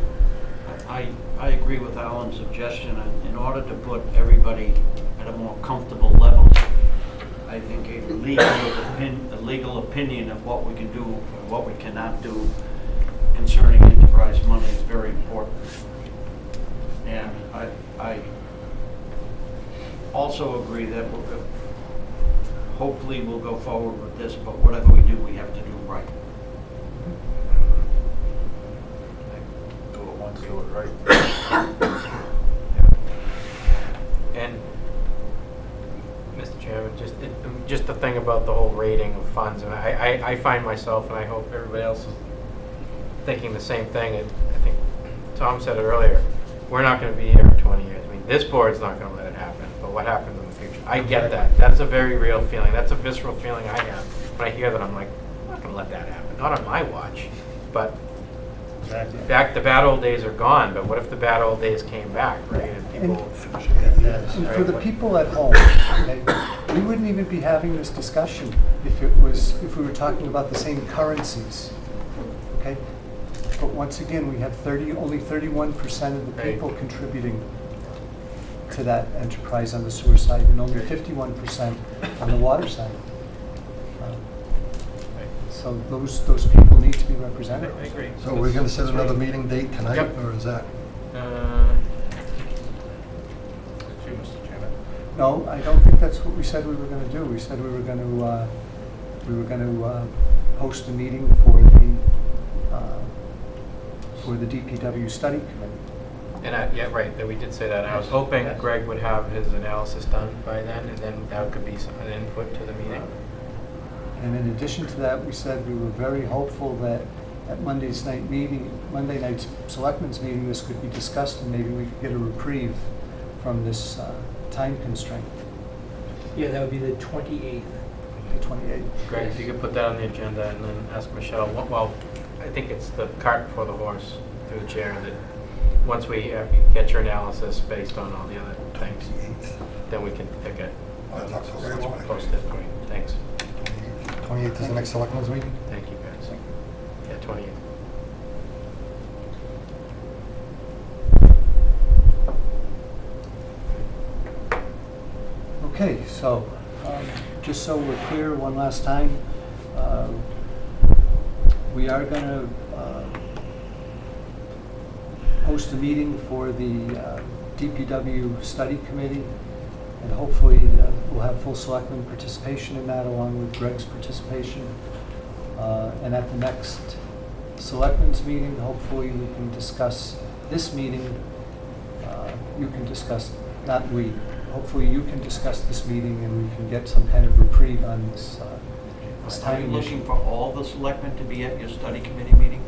[SPEAKER 4] I agree with Alan's suggestion. In order to put everybody at a more comfortable level, I think a legal opinion of what we can do and what we cannot do concerning enterprise money is very important. And I also agree that hopefully we'll go forward with this, but whatever we do, we have to do right.
[SPEAKER 9] Do it once, do it right.
[SPEAKER 6] And, Mr. Chairman, just the thing about the whole rating of funds, and I find myself, and I hope everybody else is thinking the same thing, and I think Tom said it earlier, we're not going to be here for 20 years. I mean, this board's not going to let it happen, but what happens in the future? I get that. That's a very real feeling. That's a visceral feeling I have. When I hear that, I'm like, I'm not going to let that happen. Not on my watch. But
[SPEAKER 8] Exactly.
[SPEAKER 6] the bad old days are gone, but what if the bad old days came back, right? And people...
[SPEAKER 1] And for the people at home, okay, we wouldn't even be having this discussion if we were talking about the same currencies, okay? But once again, we have only 31% of the people contributing to that enterprise on the sewer side, and only 51% on the water side. So those people need to be represented.
[SPEAKER 6] I agree.
[SPEAKER 7] So we're gonna set
[SPEAKER 6] That's
[SPEAKER 7] another
[SPEAKER 6] right.
[SPEAKER 7] meeting date tonight,
[SPEAKER 6] Yep.
[SPEAKER 7] or is that?
[SPEAKER 8] It's you, Mr. Chairman.
[SPEAKER 1] No, I don't think that's what we said we were going to do. We said we were going to host a meeting for the DPW study committee.
[SPEAKER 6] And yeah, right, that we did say that. And I was hoping Greg would have his analysis done by then, and then that could be an input to the meeting.
[SPEAKER 1] And in addition to that, we said we were very hopeful that at Monday night's Selectmen's meeting, this could be discussed, and maybe we could get a reprieve from this time constraint,
[SPEAKER 2] Yeah, that would be the 28th.
[SPEAKER 1] the 28th.
[SPEAKER 6] Greg, if you could put that on the agenda and then ask Michelle, well, I think it's the cart before the horse through the chair, that once we get your analysis based on all the other things,
[SPEAKER 7] 28th.
[SPEAKER 6] then we can pick it,
[SPEAKER 7] That's October, that's right.
[SPEAKER 6] post it. Thanks.
[SPEAKER 7] 28th is the next selectmen's meeting?
[SPEAKER 6] Thank you, guys. Yeah, 28th.
[SPEAKER 1] Okay, so just so we're clear one last time, we are going to host a meeting for the DPW study committee, and hopefully we'll have full selectmen participation in that along with Greg's participation. And at the next selectmen's meeting, hopefully we can discuss this meeting. You can discuss, not we, hopefully you can discuss this meeting and we can get some kind of reprieve on this
[SPEAKER 4] Are you
[SPEAKER 1] timing issue.
[SPEAKER 4] looking for all the selectmen to be at your study committee meeting?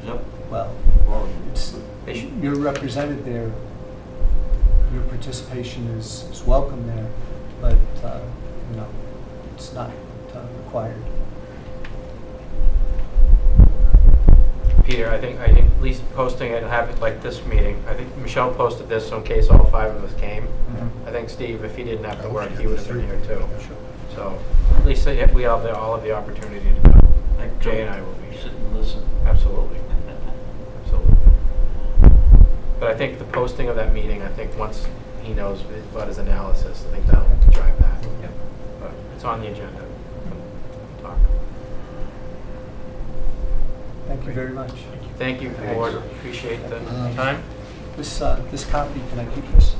[SPEAKER 4] Is that,
[SPEAKER 1] Well,
[SPEAKER 4] or
[SPEAKER 1] you're represented there. Your participation is welcome there, but it's not required.
[SPEAKER 6] Peter, I think at least posting it and have it like this meeting, I think Michelle posted this so in case all 5 of us came. I think Steve, if he didn't have to work, he would have been here too. So at least we have all of the opportunity to come. Jay and I will be
[SPEAKER 4] sit and listen?
[SPEAKER 6] Absolutely. Absolutely. But I think the posting of that meeting, I think once he knows about his analysis, I think that'll drive that.
[SPEAKER 3] Yep.
[SPEAKER 6] But it's on the agenda. We'll talk.
[SPEAKER 1] Thank you very much.
[SPEAKER 6] Thank you, board. Appreciate the time.
[SPEAKER 1] This copy, can I keep this?